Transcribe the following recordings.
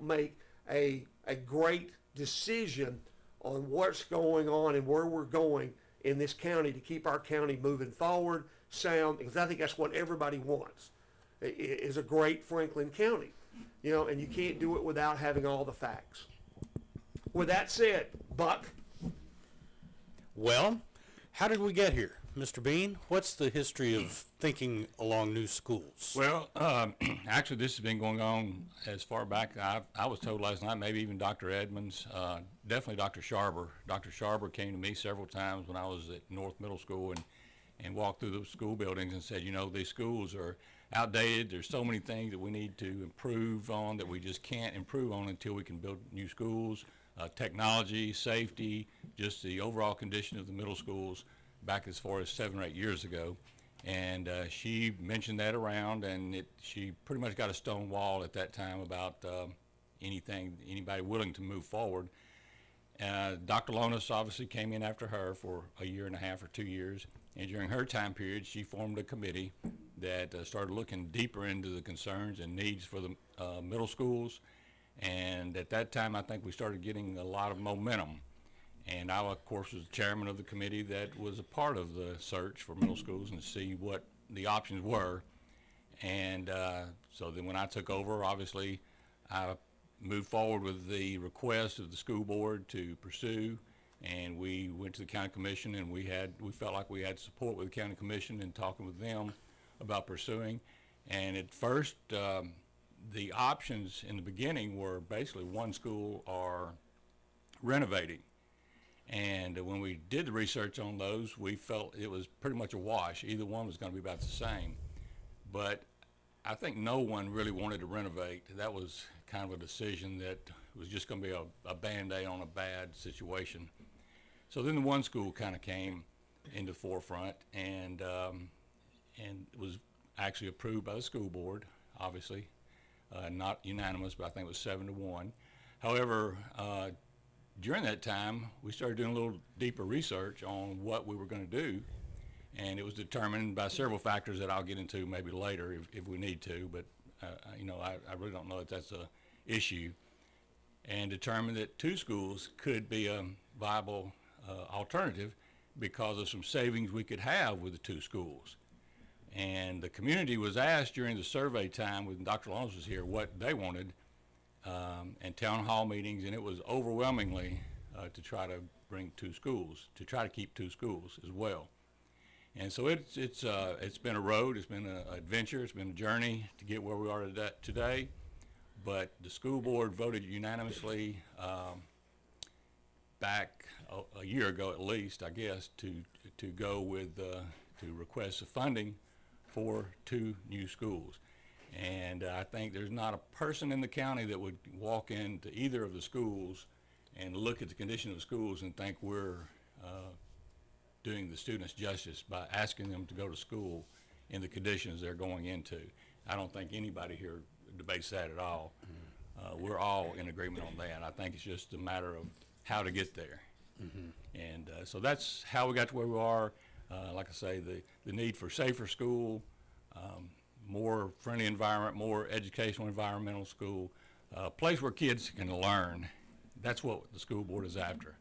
make a great decision on what's going on and where we're going in this county to keep our county moving forward, sound, because I think that's what everybody wants, is a great Franklin County, you know, and you can't do it without having all the facts. With that said, Buck. Well, how did we get here? Mr. Bean, what's the history of thinking along new schools? Well, actually, this has been going on as far back. I was told last night, maybe even Dr. Edmonds, definitely Dr. Sharber. Dr. Sharber came to me several times when I was at North Middle School and walked through the school buildings and said, you know, these schools are outdated. There's so many things that we need to improve on that we just can't improve on until we can build new schools, technology, safety, just the overall condition of the middle schools back as far as 7 or 8 years ago. And she mentioned that around, and she pretty much got a stone wall at that time about anybody willing to move forward. Dr. Lonis obviously came in after her for a year and a half or 2 years, and during her time period she formed a committee that started looking deeper into the concerns and needs for the middle schools. And at that time I think we started getting a lot of momentum. And I, of course, was the chairman of the committee that was a part of the search for middle schools and to see what the options were. And so then when I took over, obviously, I moved forward with the request of the school board to pursue. And we went to the county commission, and we felt like we had support with the county commission in talking with them about pursuing. And at first, the options in the beginning were basically one school or renovating. And when we did the research on those, we felt it was pretty much a wash. Either one was going to be about the same. But I think no one really wanted to renovate. That was kind of a decision that was just going to be a Band-Aid on a bad situation. So then the one school kind of came into the forefront, and was actually approved by the school board, obviously. Not unanimous, but I think it was 7-1. However, during that time, we started doing a little deeper research on what we were going to do, and it was determined by several factors that I'll get into maybe later if we need to, but you know, I really don't know if that's a issue, and determined that 2 schools could be a viable alternative because of some savings we could have with the 2 schools. And the community was asked during the survey time when Dr. Lonis was here what they wanted, and town hall meetings, and it was overwhelmingly to try to bring 2 schools, to try to keep 2 schools as well. And so it's been a road, it's been an adventure, it's been a journey to get where we are today. But the school board voted unanimously back a year ago at least, I guess, to go with to request the funding for 2 new schools. And I think there's not a person in the county that would walk into either of the schools and look at the condition of the schools and think we're doing the students justice by asking them to go to school in the conditions they're going into. I don't think anybody here debates that at all. We're all in agreement on that. I think it's just a matter of how to get there. And so that's how we got to where we are. Like I say, the need for safer school, more friendly environment, more educational environmental school, a place where kids can learn. That's what the school board is after.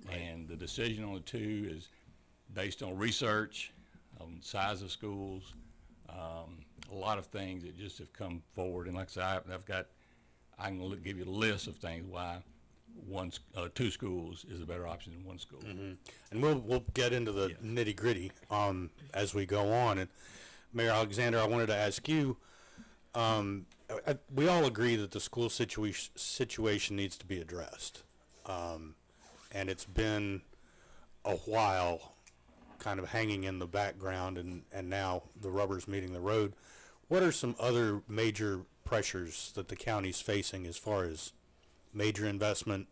Right. And the decision on the 2 is based on research, on size of schools, a lot of things that just have come forward. And like I say, I can give you a list of things why 2 schools is a better option than 1 school. And we'll get into the nitty gritty as we go on. And Mayor Alexander, I wanted to ask you, we all agree that the school situation needs to be addressed. And it's been a while kind of hanging in the background, and now the rubber's meeting the road. What are some other major pressures that the county's facing as far as major investment?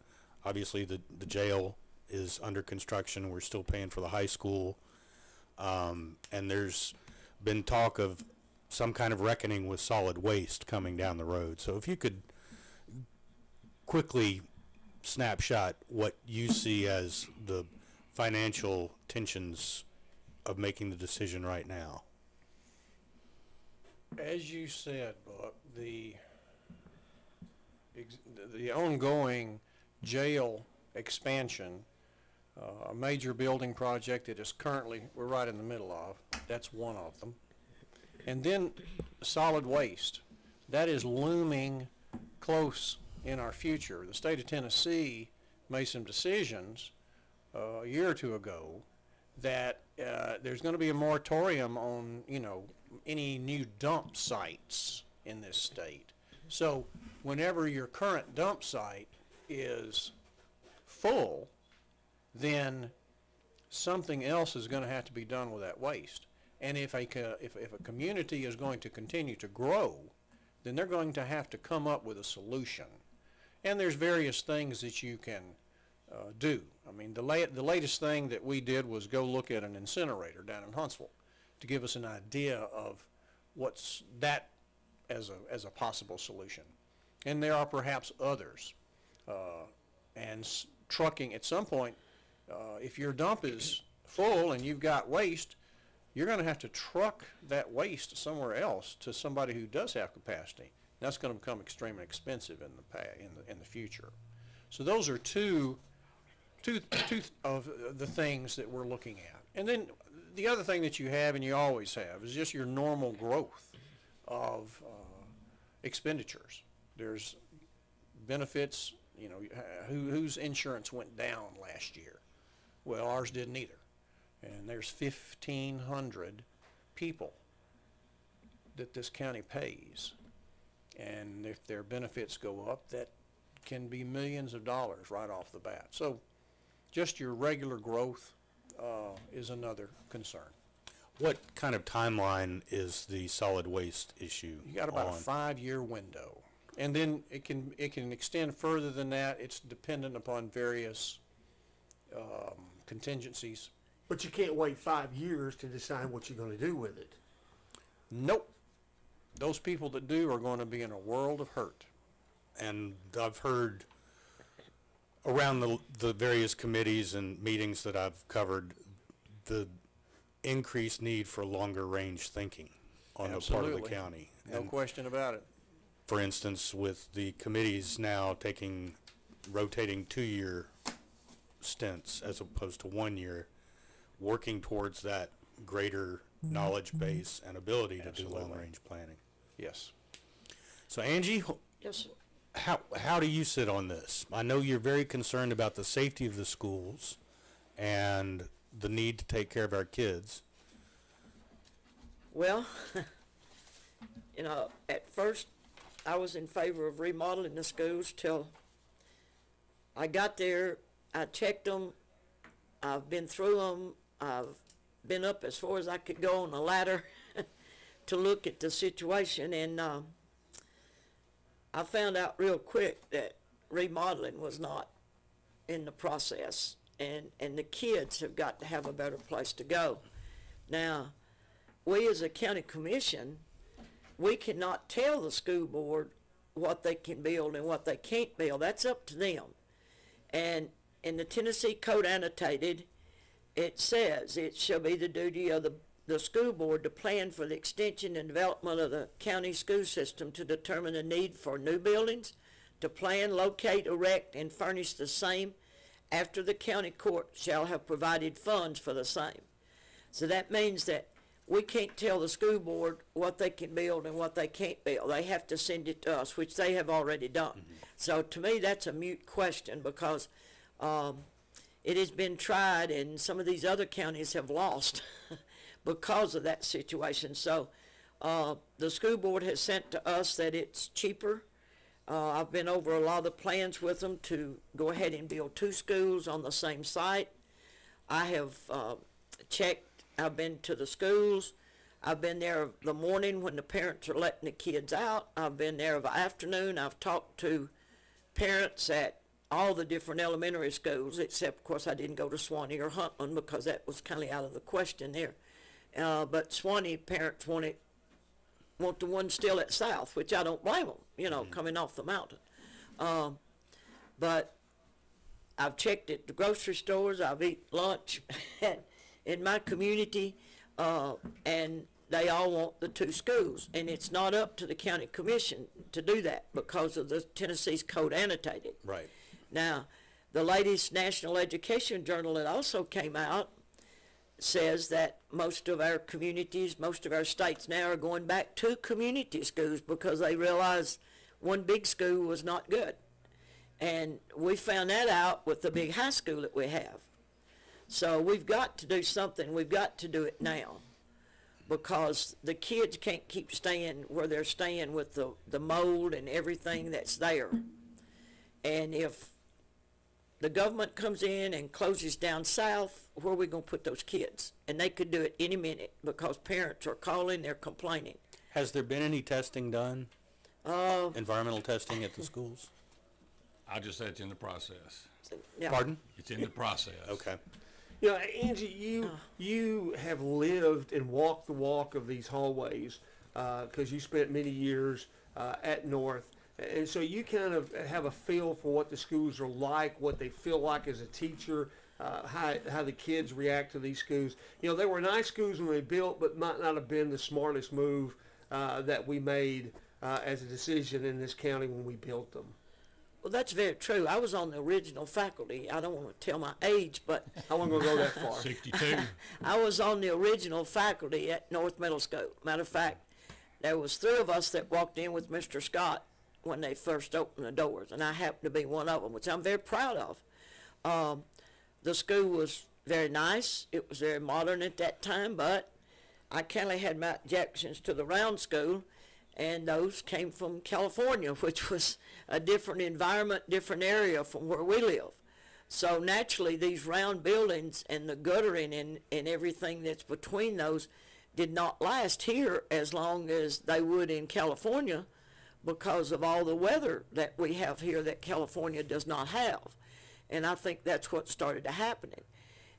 Obviously, the jail is under construction. We're still paying for the high school. And there's been talk of some kind of reckoning with solid waste coming down the road. So if you could quickly snapshot what you see as the financial tensions of making the decision right now. As you said, Buck, the ongoing jail expansion, a major building project that is currently, we're right in the middle of. That's one of them. And then solid waste. That is looming close in our future. The state of Tennessee made some decisions a year or two ago that there's going to be a moratorium on, any new dump sites in this state. So whenever your current dump site is full, then something else is going to have to be done with that waste. And if a community is going to continue to grow, then they're going to have to come up with a solution. And there's various things that you can do. I mean, the latest thing that we did was go look at an incinerator down in Huntsville to give us an idea of what's that as a possible solution. And there are perhaps others. Trucking at some point, if your dump is full and you've got waste, you're going to have to truck that waste somewhere else to somebody who does have capacity. That's going to become extremely expensive in the future. So those are two of the things that we're looking at. And then the other thing that you have, and you always have, is just your normal growth of expenditures. There's benefits, whose insurance went down last year. Well, ours didn't either. And there's 1,500 people that this county pays. And if their benefits go up, that can be millions of dollars right off the bat. So just your regular growth is another concern. What kind of timeline is the solid waste issue You got about on? a 5-year window. And then it can extend further than that. It's dependent upon various contingencies. But you can't wait 5 years to decide what you're going to do with it. Nope. Those people that do are going to be in a world of hurt. And I've heard around the various committees and meetings that I've covered, the increased need for longer range thinking on the part of the county. No question about it. For instance, with the committees now rotating 2-year stints as opposed to 1 year, working towards that greater knowledge base and ability to do long-range planning. Yes. So Angie, Yes, sir. how do you sit on this? I know you're very concerned about the safety of the schools and the need to take care of our kids. Well, at first I was in favor of remodeling the schools till I got there. I checked them. I've been through them. I've been up as far as I could go on a ladder to look at the situation, and I found out real quick that remodeling was not in the process, and the kids have got to have a better place to go. Now, we as a county commission, we cannot tell the school board what they can build and what they can't build. That's up to them. And in the Tennessee Code Annotated, it says it shall be the duty of the school board to plan for the extension and development of the county school system to determine the need for new buildings, to plan, locate, erect, and furnish the same after the county court shall have provided funds for the same. So that means that we can't tell the school board what they can build and what they can't build. They have to send it to us, which they have already done. Mm-hmm. So to me, that's a moot question because it has been tried, and some of these other counties have lost because of that situation. So the school board has sent to us that it's cheaper. I've been over a lot of the plans with them to go ahead and build 2 schools on the same site. I have checked. I've been to the schools. I've been there the morning when the parents are letting the kids out. I've been there the afternoon. I've talked to parents at all the different elementary schools, except, of course, I didn't go to Swanee or Huntland because that was kind of out of the question there. But Swanee parents want the one still at South, which I don't blame them, coming off the mountain. But I've checked at the grocery stores. I've eaten lunch in my community, and they all want the two schools, and it's not up to the county commission to do that because of the Tennessee's code annotated. Right. Now, the latest National Education Journal that also came out says that most of our communities, most of our states now are going back to community schools because they realize one big school was not good. And we found that out with the big high school that we have. So we've got to do something. We've got to do it now because the kids can't keep staying where they're staying with the mold and everything that's there. And if the government comes in and closes down south, where are we going to put those kids? And they could do it any minute because parents are calling, they're complaining. Has there been any testing done? Environmental testing at the schools? I just said it's in the process. Yeah. Pardon? It's in the process. Okay. You know, Angie, you have lived and walked the walk of these hallways because you spent many years at North. And so you kind of have a feel for what the schools are like, what they feel like as a teacher, how the kids react to these schools. You know, they were nice schools when they built, but might not have been the smartest move that we made as a decision in this county when we built them. Well, that's very true. I was on the original faculty. I don't want to tell my age, but I wasn't going to go that far. 62. I was on the original faculty at North Middle School. Matter of fact, there was 3 of us that walked in with Mr. Scott when they first opened the doors, and I happened to be one of them, which I'm very proud of. The school was very nice. It was very modern at that time, but I kind of had my objections to the round school, and those came from California, which was a different environment, different area from where we live. So naturally, these round buildings and the guttering and everything that's between those did not last here as long as they would in California because of all the weather that we have here that California does not have. And I think that's what started to happening.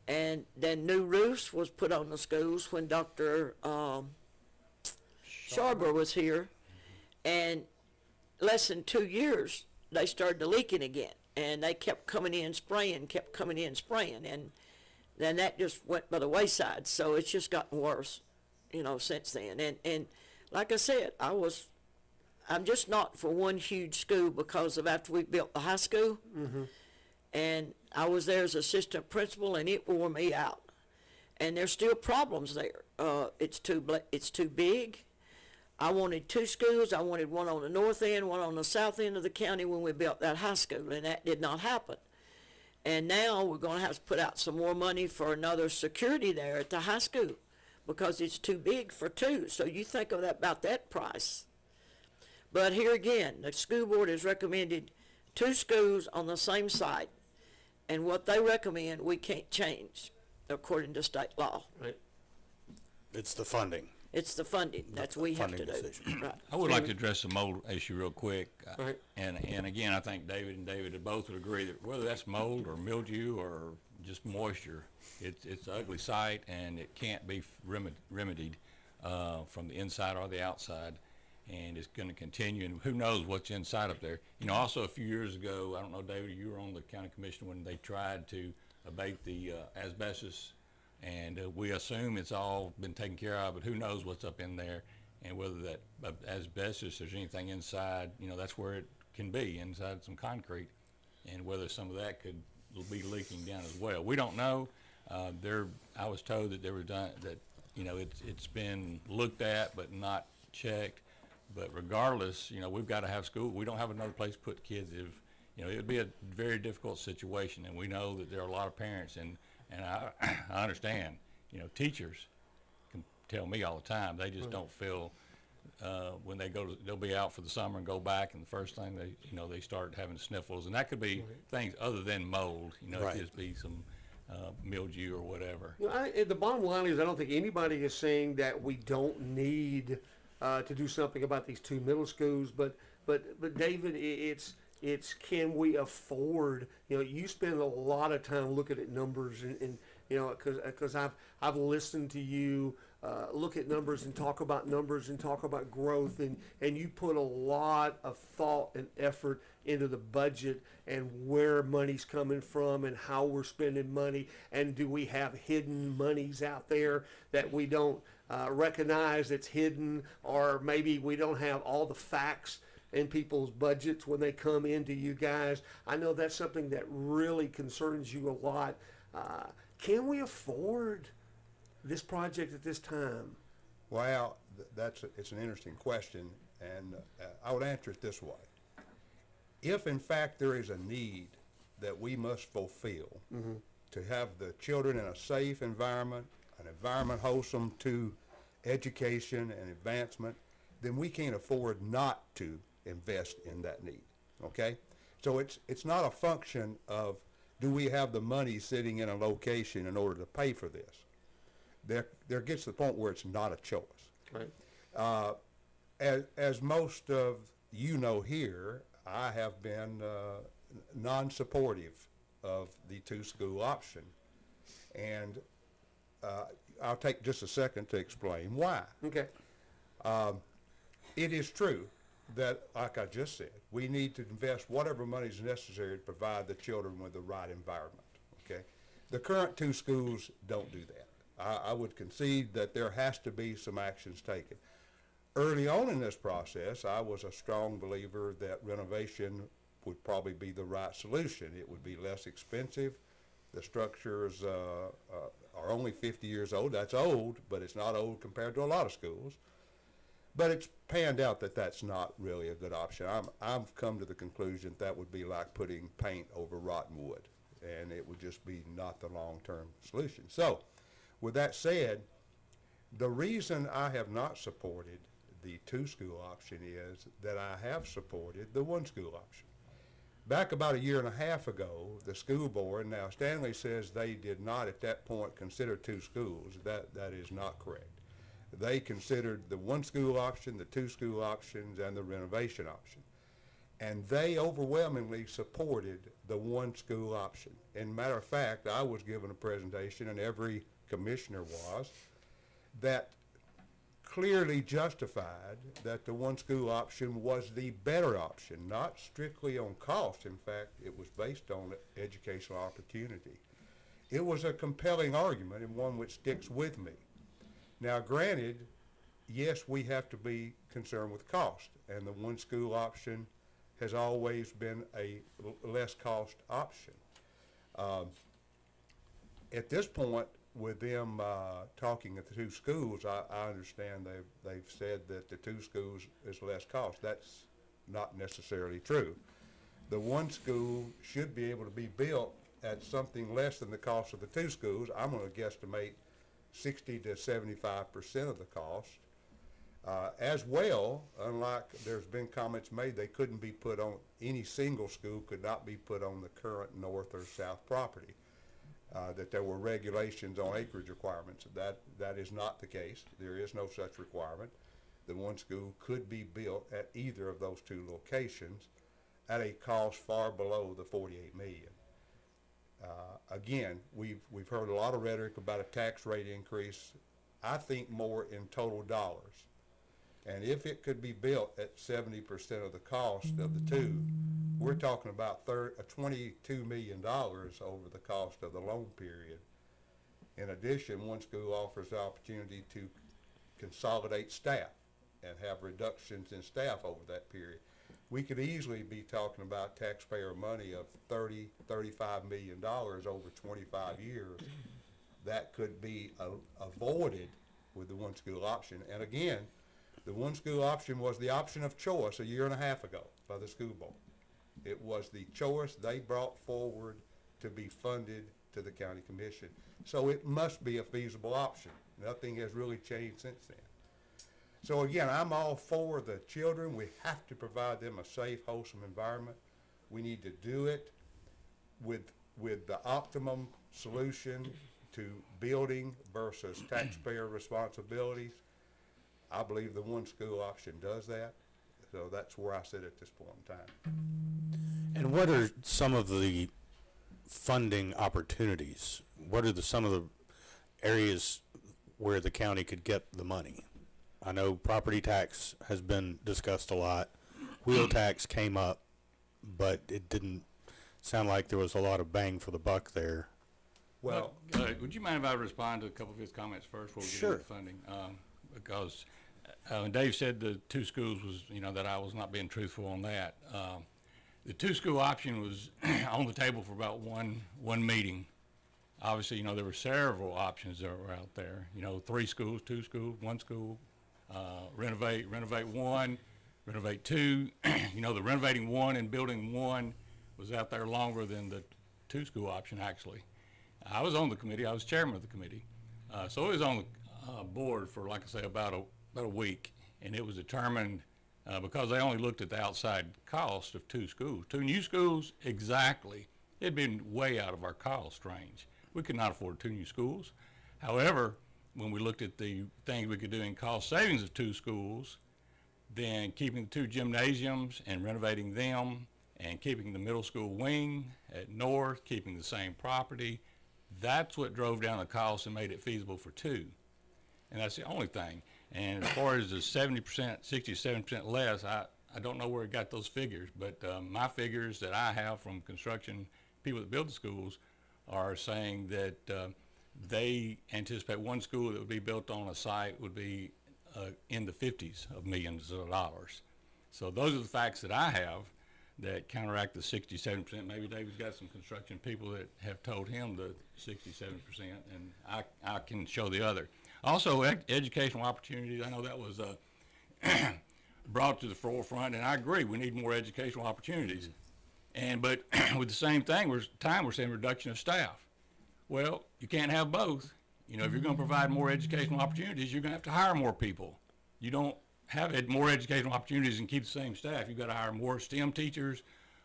And then new roofs was put on the schools when Dr. Sharber was here. And less than 2 years, they started leaking again. And they kept coming in spraying. And then that just went by the wayside. So it's just gotten worse, you know, since then. And like I said, I'm just not for one huge school because of after we built the high school. Mm-hmm. And I was there as assistant principal, and it wore me out. And there's still problems there. It's too big. I wanted 2 schools. I wanted one on the north end, one on the south end of the county when we built that high school, and that did not happen. And now we're going to have to put out some more money for another security there at the high school because it's too big for 2. So you think of that about that price. But here again, the school board has recommended 2 schools on the same site, and what they recommend we can't change according to state law. Right. It's the funding. It's the funding. That's what we have to do. Decision. Right. I would like to address the mold issue real quick. Right. And again, I think David and David both would agree that whether that's mold or mildew or just moisture, it's an ugly sight and it can't be remedied from the inside or the outside. And it's going to continue, and who knows what's inside up there. You know, also a few years ago, I don't know, David, you were on the county commission when they tried to abate the asbestos, and we assume it's all been taken care of, but who knows what's up in there, and whether that asbestos, there's anything inside, you know, that's where it can be, inside some concrete, and whether some of that could be leaking down as well. We don't know. I was told that you know, it's been looked at but not checked. But regardless, you know, we've got to have school. We don't have another place to put kids. If, you know, it would be a very difficult situation, and we know that there are a lot of parents, and I understand, you know, teachers can tell me all the time, they just don't feel, when they they'll be out for the summer and go back, and the first thing they start having sniffles, and that could be things other than mold, you know, it could just be some mildew or whatever. You know, the bottom line is I don't think anybody is saying that we don't need to do something about these 2 middle schools, but David, it's can we afford? You know, you spend a lot of time looking at numbers, and you know, because I've listened to you look at numbers and talk about growth, and you put a lot of thought and effort into the budget and where money's coming from and how we're spending money, and do we have hidden monies out there that we don't recognize it's hidden, or maybe we don't have all the facts in people's budgets when they come into you guys. I know that's something that really concerns you a lot. Can we afford this project at this time? Well, it's an interesting question, and I would answer it this way. If in fact there is a need that we must fulfill to have the children in a safe environment, an environment wholesome to education and advancement, then we can't afford not to invest in that need, okay? So it's not a function of, do we have the money sitting in a location in order to pay for this? There gets to the point where it's not a choice. Right. As most of you know here, I have been non-supportive of the two-school option, and I'll take just a second to explain why. Okay. It is true that, like I just said, we need to invest whatever money is necessary to provide the children with the right environment, okay? The current two schools don't do that. I would concede that there has to be some actions taken. Early on in this process, I was a strong believer that renovation would probably be the right solution. It would be less expensive. The structures are only 50 years old. That's old, but it's not old compared to a lot of schools. But it's panned out that that's not really a good option. I've come to the conclusion that would be like putting paint over rotten wood, and it would just be not the long-term solution. So, with that said, the reason I have not supported the two-school option is that I have supported the one-school option. Back about a year and a half ago, the school board, now Stanley says they did not at that point consider two schools. That is not correct. They considered the one-school option, the two-school options, and the renovation option. And they overwhelmingly supported the one-school option. And matter of fact, I was given a presentation, and every commissioner was, that clearly justified that the one-school option was the better option, not strictly on cost. In fact, it was based on educational opportunity. It was a compelling argument, and one which sticks with me. Now, granted, yes, we have to be concerned with cost, and the one-school option has always been a less cost option. At this point, with them talking at the two schools, I understand they've said that the two schools is less cost. That's not necessarily true. The one school should be able to be built at something less than the cost of the two schools. I'm going to guesstimate 60 to 75% of the cost. As well, unlike there's been comments made, they couldn't be put on, any single school could not be put on the current north or south property. That there were regulations on acreage requirements. That is not the case. There is no such requirement. The one school could be built at either of those two locations at a cost far below the $48 million. Again, we've heard a lot of rhetoric about a tax rate increase. I think more in total dollars. And if it could be built at 70% of the cost of the two, we're talking about $22 million over the cost of the loan period. In addition, one school offers the opportunity to consolidate staff and have reductions in staff over that period. We could easily be talking about taxpayer money of $35 million over 25 years. That could be avoided with the one school option. And again, the one school option was the option of choice a year and a half ago by the school board. It was the choice they brought forward to be funded to the county commission. So it must be a feasible option. Nothing has really changed since then. So again, I'm all for the children. We have to provide them a safe, wholesome environment. We need to do it with the optimum solution to building versus taxpayer responsibilities. I believe the one school option does that. So that's where I sit at this point in time. And what are some of the funding opportunities? What are some of the areas where the county could get the money? I know property tax has been discussed a lot. Wheel tax came up, but it didn't sound like there was a lot of bang for the buck there. Well, Would you mind if I respond to a couple of his comments first before we get Sure. into funding? Because when Dave said the two schools was, that I was not being truthful on that. The two-school option was on the table for about one meeting. Obviously, there were several options that were out there. 3 schools, 2 schools, 1 school, renovate one, renovate 2. The renovating 1 and building 1 was out there longer than the 2-school option, actually. I was on the committee. I was chairman of the committee. So it was on the board for, like I say, about a week. And it was determined, because they only looked at the outside cost of 2 schools. 2 new schools, exactly. It'd been way out of our cost range. We could not afford 2 new schools. However, when we looked at the things we could do in cost savings of 2 schools, then keeping the 2 gymnasiums and renovating them, and keeping the middle school wing at North, keeping the same property, that's what drove down the cost and made it feasible for 2. And that's the only thing. And as far as the 70%, 67% less, I don't know where it got those figures, but my figures that I have from construction people that build the schools are saying that they anticipate 1 school that would be built on a site would be in the 50s of millions of dollars. So those are the facts that I have that counteract the 67%. Maybe David's got some construction people that have told him the 67%, and I can show the other. Also, educational opportunities. I know that was brought to the forefront, and I agree. We need more educational opportunities. But with the same thing, we're saying reduction of staff. Well, you can't have both. If you're going to provide more educational opportunities, you're going to have to hire more people. You don't have more educational opportunities and keep the same staff. You've got to hire more STEM teachers,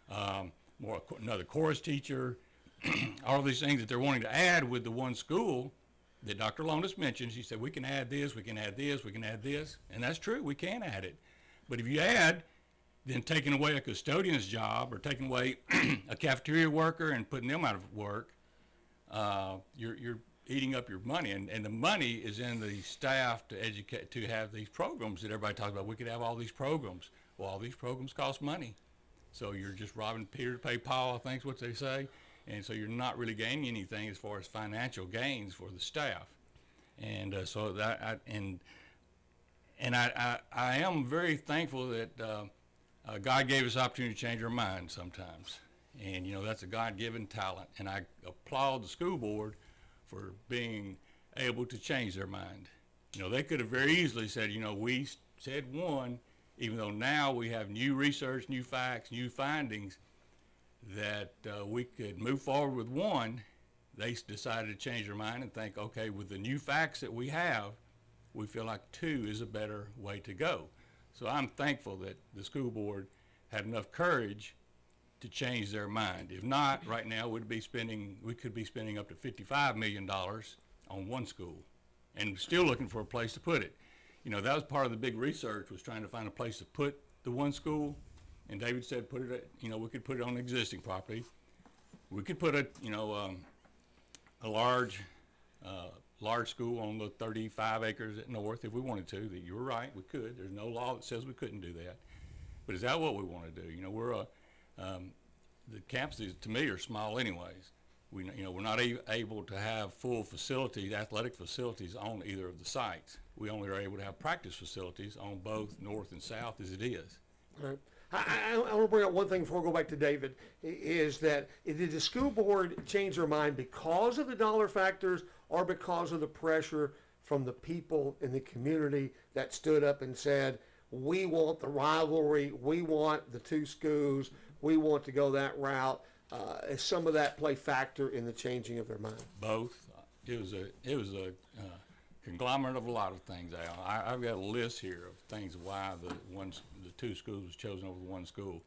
another chorus teacher, all of these things that they're wanting to add with the 1 school that Dr. Lonis mentioned. She said, we can add this, we can add this, we can add this. And that's true, we can add it. But if you add, then taking away a custodian's job or taking away a cafeteria worker and putting them out of work, you're eating up your money, and the money is in the staff to educate, to have these programs that everybody talks about. We could have all these programs. Well, all these programs cost money. So you're just robbing Peter to pay Paul, I think is what they say. And so you're not really gaining anything as far as financial gains for the staff. And so that, I am very thankful that God gave us the opportunity to change our minds sometimes. And, that's a God-given talent. And I applaud the school board for being able to change their mind. They could have very easily said, we said 1, even though now we have new research, new facts, new findings, that we could move forward with 1. They decided to change their mind and think, okay, with the new facts that we have, we feel like 2 is a better way to go. So I'm thankful that the school board had enough courage to change their mind. If not, right now we could be spending up to $55 million on 1 school and still looking for a place to put it. That was part of the big research, was trying to find a place to put the 1 school. And David said, put it at, we could put it on existing property. We could put a large school on the 35 acres at North if we wanted to. That you were right, we could. There's no law that says we couldn't do that. But is that what we want to do? The campuses to me are small anyways. We're not able to have full facilities, athletic facilities on either of the sites. We only are able to have practice facilities on both North and South as it is. All right. I want to bring up one thing before we go back to David, is that did the school board change their mind because of the dollar factors or because of the pressure from the people in the community that stood up and said, we want the rivalry, we want the 2 schools, we want to go that route? Is some of that play factor in the changing of their mind? Both. It was a conglomerate of a lot of things. I've got a list here of things why the 2 schools was chosen over the 1 school.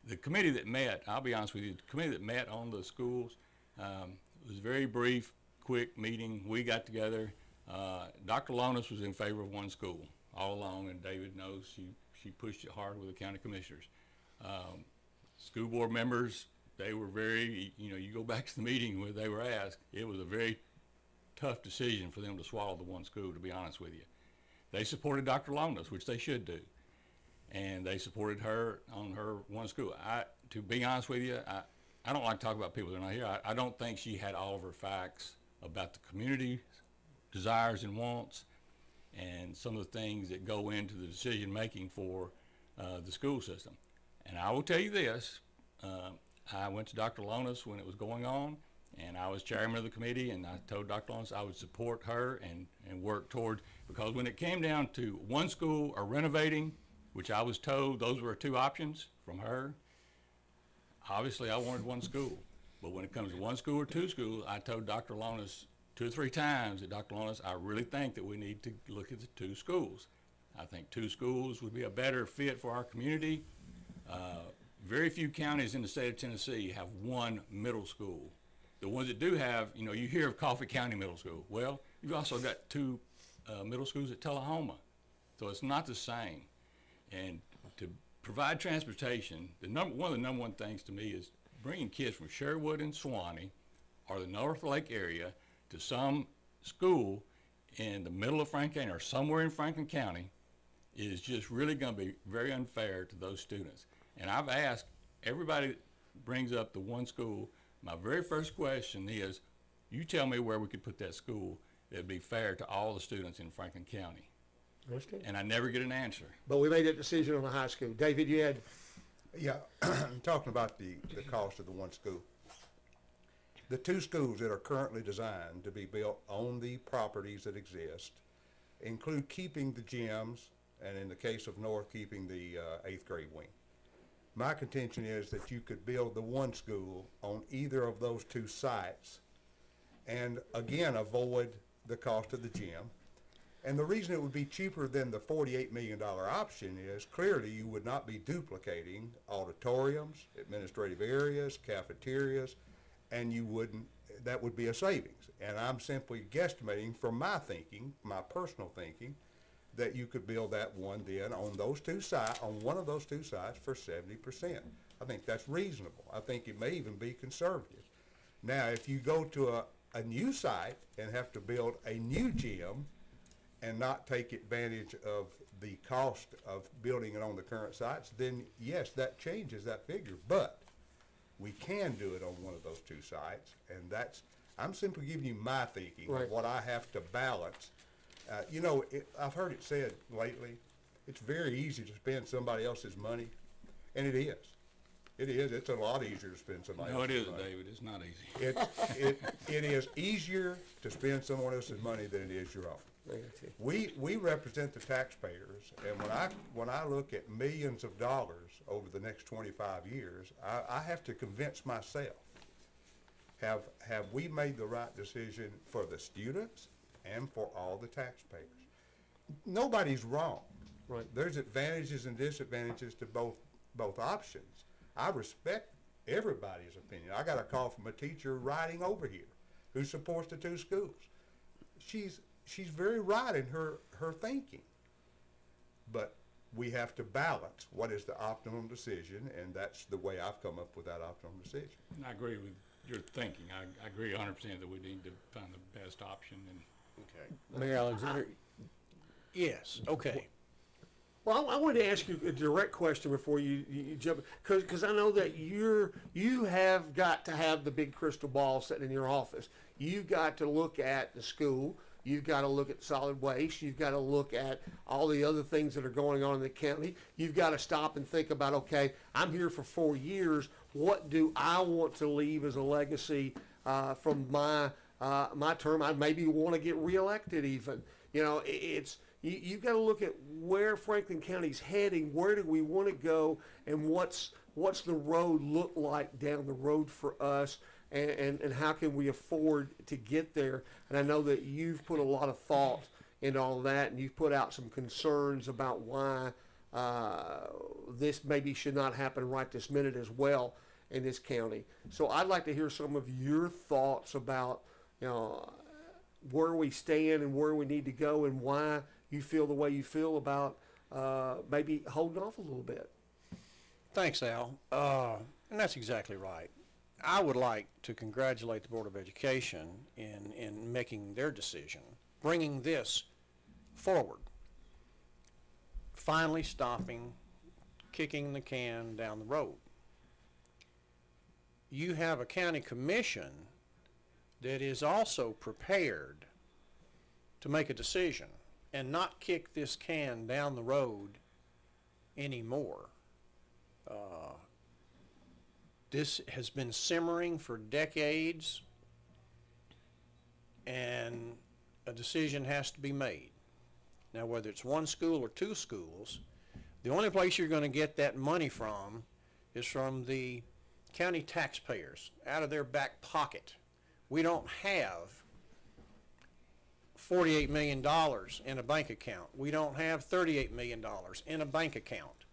The committee that met, I'll be honest with you, the committee that met on the schools was a very brief, quick meeting. We got together. Dr. Lonis was in favor of 1 school all along, and David knows she pushed it hard with the county commissioners. School board members, they were very, you go back to the meeting where they were asked, it was a very tough decision for them to swallow the 1 school, to be honest with you. They supported Dr. Lonis, which they should do. And they supported her on her 1 school. To be honest with you, I don't like to talk about people that are not here. I don't think she had all of her facts about the community desires and wants and some of the things that go into the decision making for the school system. And I will tell you this, I went to Dr. Lonis when it was going on, and I was chairman of the committee, and I told Dr. Lonis I would support her and work toward, because when it came down to one school or renovating, which I was told those were two options from her, obviously I wanted one school. But when it comes to one school or two schools, I told Dr. Lonis 2 or 3 times that, Dr. Lonis, I really think that we need to look at the 2 schools. I think 2 schools would be a better fit for our community. Very few counties in the state of Tennessee have one middle school. The ones that do have, you know, you hear of Coffee County Middle School. Well, you've also got 2 middle schools at Tullahoma. So it's not the same. And to provide transportation, one of the number one things to me is bringing kids from Sherwood and Suwanee or the North Lake area to some school in the middle of Franklin County or somewhere in Franklin County is just really going to be very unfair to those students. And I've asked everybody that brings up the one school, my very first question is, you tell me where we could put that school that'd be fair to all the students in Franklin County. Understand. And I never get an answer. But we made that decision on the high school. David, you had, Yeah, talking about the cost of the one school. The 2 schools that are currently designed to be built on the properties that exist include keeping the gyms, and in the case of North, keeping the 8th grade wing. My contention is that you could build the one school on either of those 2 sites and again avoid the cost of the gym. And the reason it would be cheaper than the $48 million option is clearly you would not be duplicating auditoriums, administrative areas, cafeterias, and that would be a savings. And I'm simply guesstimating from my thinking, my personal thinking, that you could build that one then on those 2 sites, on one of those 2 sites for 70%. I think that's reasonable. I think it may even be conservative. Now, if you go to a new site and have to build a new gym and not take advantage of the cost of building it on the current sites, then yes, that changes that figure. But we can do it on one of those 2 sites, and I'm simply giving you my thinking Right. of what I have to balance. You know, I've heard it said lately, it's very easy to spend somebody else's money, and it is. It is. It's a lot easier to spend somebody No, it else's isn't, money. David. It's not easy. It is easier to spend someone else's money than it is your own. I got you. We represent the taxpayers, and when I look at millions of dollars over the next 25 years, I have to convince myself, have we made the right decision for the students and for all the taxpayers? Nobody's wrong. Right. There's advantages and disadvantages to both options. I respect everybody's opinion. I got a call from a teacher riding over here who supports the 2 schools. She's very right in her thinking. But we have to balance what is the optimum decision, and that's the way I've come up with that optimum decision. And I agree with your thinking. I agree 100% that we need to find the best option. And Okay. Mayor Alexander, Yes, okay. Well, I wanted to ask you a direct question before you jump, because I know that you have got to have the big crystal ball sitting in your office. You've got to look at the school. You've got to look at solid waste. You've got to look at all the other things that are going on in the county. You've got to stop and think about, okay, I'm here for 4 years. What do I want to leave as a legacy from my term? I maybe want to get reelected even. You know, you've got to look at where Franklin County's heading. Where do we want to go, and what's the road look like down the road for us? And how can we afford to get there? And I know that you've put a lot of thought into all that, and you've put out some concerns about why this maybe should not happen right this minute as well in this county. So I'd like to hear some of your thoughts about, you know, where we stand and where we need to go, and why you feel the way you feel about maybe holding off a little bit. Thanks, Al. And that's exactly right. I would like to congratulate the Board of Education in making their decision, bringing this forward, finally stopping, kicking the can down the road. you have a county commission that is also prepared to make a decision and not kick this can down the road anymore. This has been simmering for decades, and a decision has to be made. Now, whether it's one school or two schools, the only place you're going to get that money from is from the county taxpayers, out of their back pocket. We don't have $48 million in a bank account. We don't have $38 million in a bank account.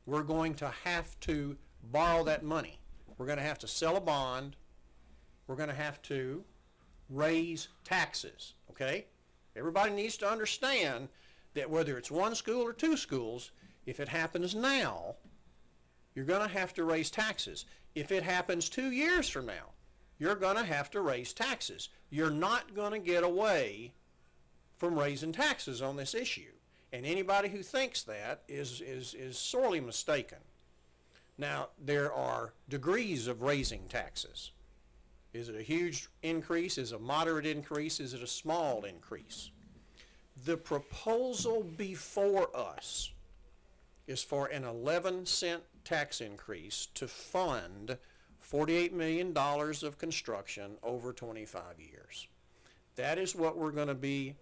We're going to have to borrow that money. We're going to have to sell a bond. We're going to have to raise taxes, okay? Everybody needs to understand that whether it's one school or two schools, if it happens now, you're going to have to raise taxes. If it happens 2 years from now, you're going to have to raise taxes. You're not going to get away from raising taxes on this issue. And anybody who thinks that is sorely mistaken. Now, there are degrees of raising taxes. Is it a huge increase? Is it a moderate increase? Is it a small increase? The proposal before us is for an 11-cent tax increase to fund $48 million of construction over 25 years. That is what we're going to be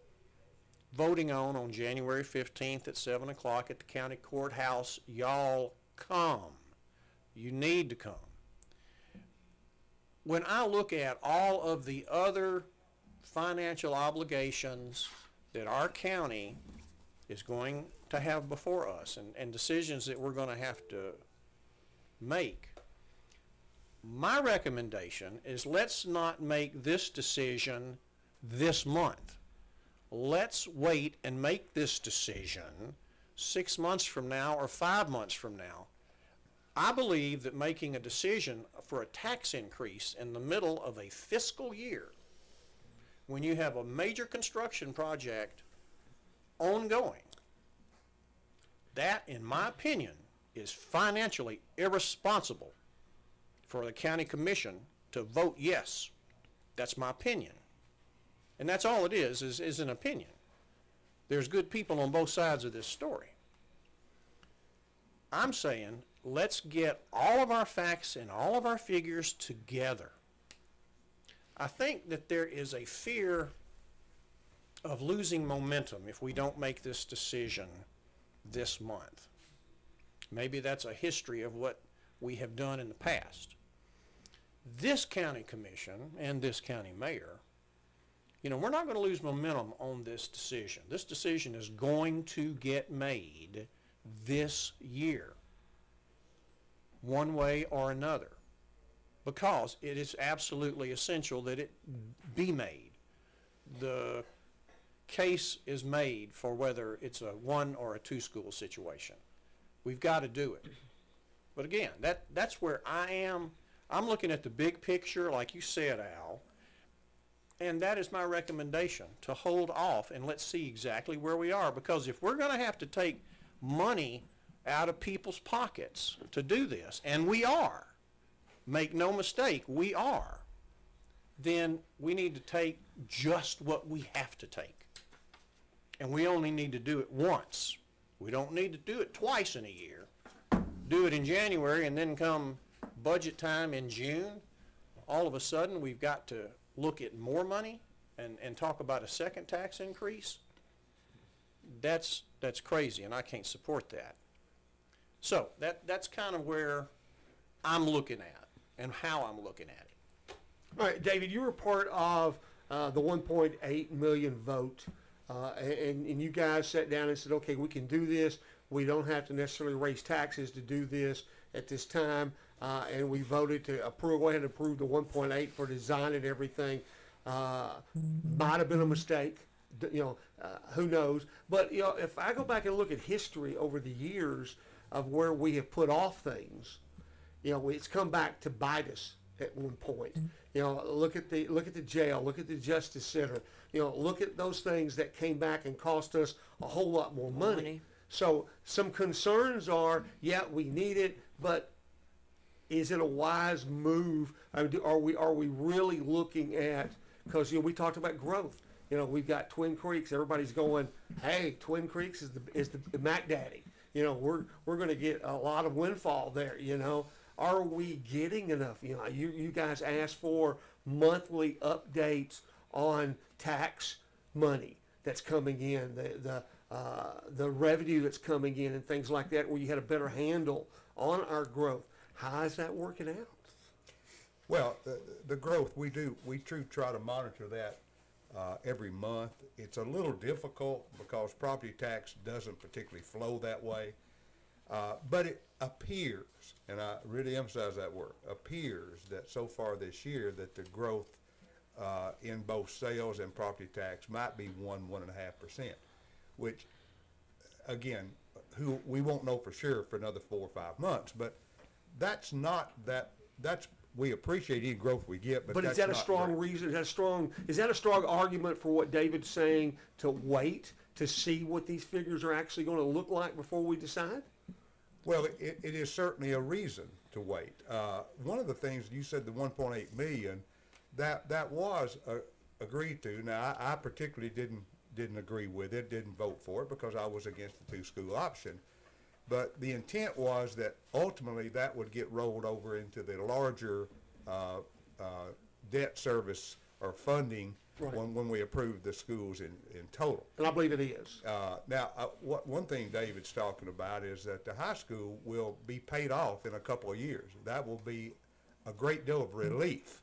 voting on January 15th at 7 o'clock at the county courthouse. Y'all come. You need to come. When I look at all of the other financial obligations that our county is going to have before us and decisions that we're going to have to make, my recommendation is let's not make this decision this month. Let's wait and make this decision 6 months from now or 5 months from now. I believe that making a decision for a tax increase in the middle of a fiscal year, when you have a major construction project ongoing, that, in my opinion, is financially irresponsible for the county commission to vote yes. That's my opinion. And that's all it is an opinion. There's good people on both sides of this story. I'm saying let's get all of our facts and all of our figures together. I think that there is a fear of losing momentum if we don't make this decision this month. Maybe that's a history of what we have done in the past. This county commission and this county mayor, we're not going to lose momentum on this decision. This decision is going to get made this year, one way or another, because it is absolutely essential that it be made. The case is made for whether it's a one or a two school situation. We've got to do it. But again, that's where I am. I'm looking at the big picture, like you said, Al, and that is my recommendation, to hold off and let's see exactly where we are, because if we're going to have to take money out of people's pockets to do this, and we are, make no mistake, we are, then we need to take just what we have to take. And we only need to do it once. We don't need to do it twice in a year. Do it in January, and then come budget time in June, all of a sudden we've got to look at more money and talk about a second tax increase. That's crazy, and I can't support that. So that's kind of where I'm looking at and how I'm looking at it. All right, David, you were part of the 1.8 million vote, and you guys sat down and said, okay, we can do this. We don't have to necessarily raise taxes to do this at this time, and we voted to go ahead and approve the 1.8 for design and everything. Might have been a mistake, who knows? But if I go back and look at history over the years of where we have put off things, it's come back to bite us at one point. Look at the jail, look at the Justice Center. Look at those things that came back and cost us a whole lot more money. So some concerns are, yeah, we need it, but is it a wise move? I mean, are we really looking at, because, we talked about growth. We've got Twin Creeks, everybody's going, hey, Twin Creeks is the Mac Daddy. We're going to get a lot of windfall there, Are we getting enough? You guys asked for monthly updates on tax money that's coming in, the revenue that's coming in and things like that, where you had a better handle on our growth. How is that working out? Well, the growth, we try to monitor that every month. It's a little difficult because property tax doesn't particularly flow that way. But it appears, and I really emphasize that word, appears that so far this year that the growth in both sales and property tax might be 1.5%, which, again, we won't know for sure for another 4 or 5 months, but that's not that, we appreciate any growth we get, but But that's is that a not strong great. reason, is that a strong argument for what David's saying, to wait to see what these figures are actually going to look like before we decide? Well, it is certainly a reason to wait. One of the things you said, the 1.8 million, that was agreed to. Now, I particularly didn't agree with it, didn't vote for it because I was against the 2-school option. But the intent was that ultimately that would get rolled over into the larger debt service or funding Right. when we approved the schools in total. And I believe it is. Now, one thing David's talking about is that the high school will be paid off in a couple of years. That will be a great deal of relief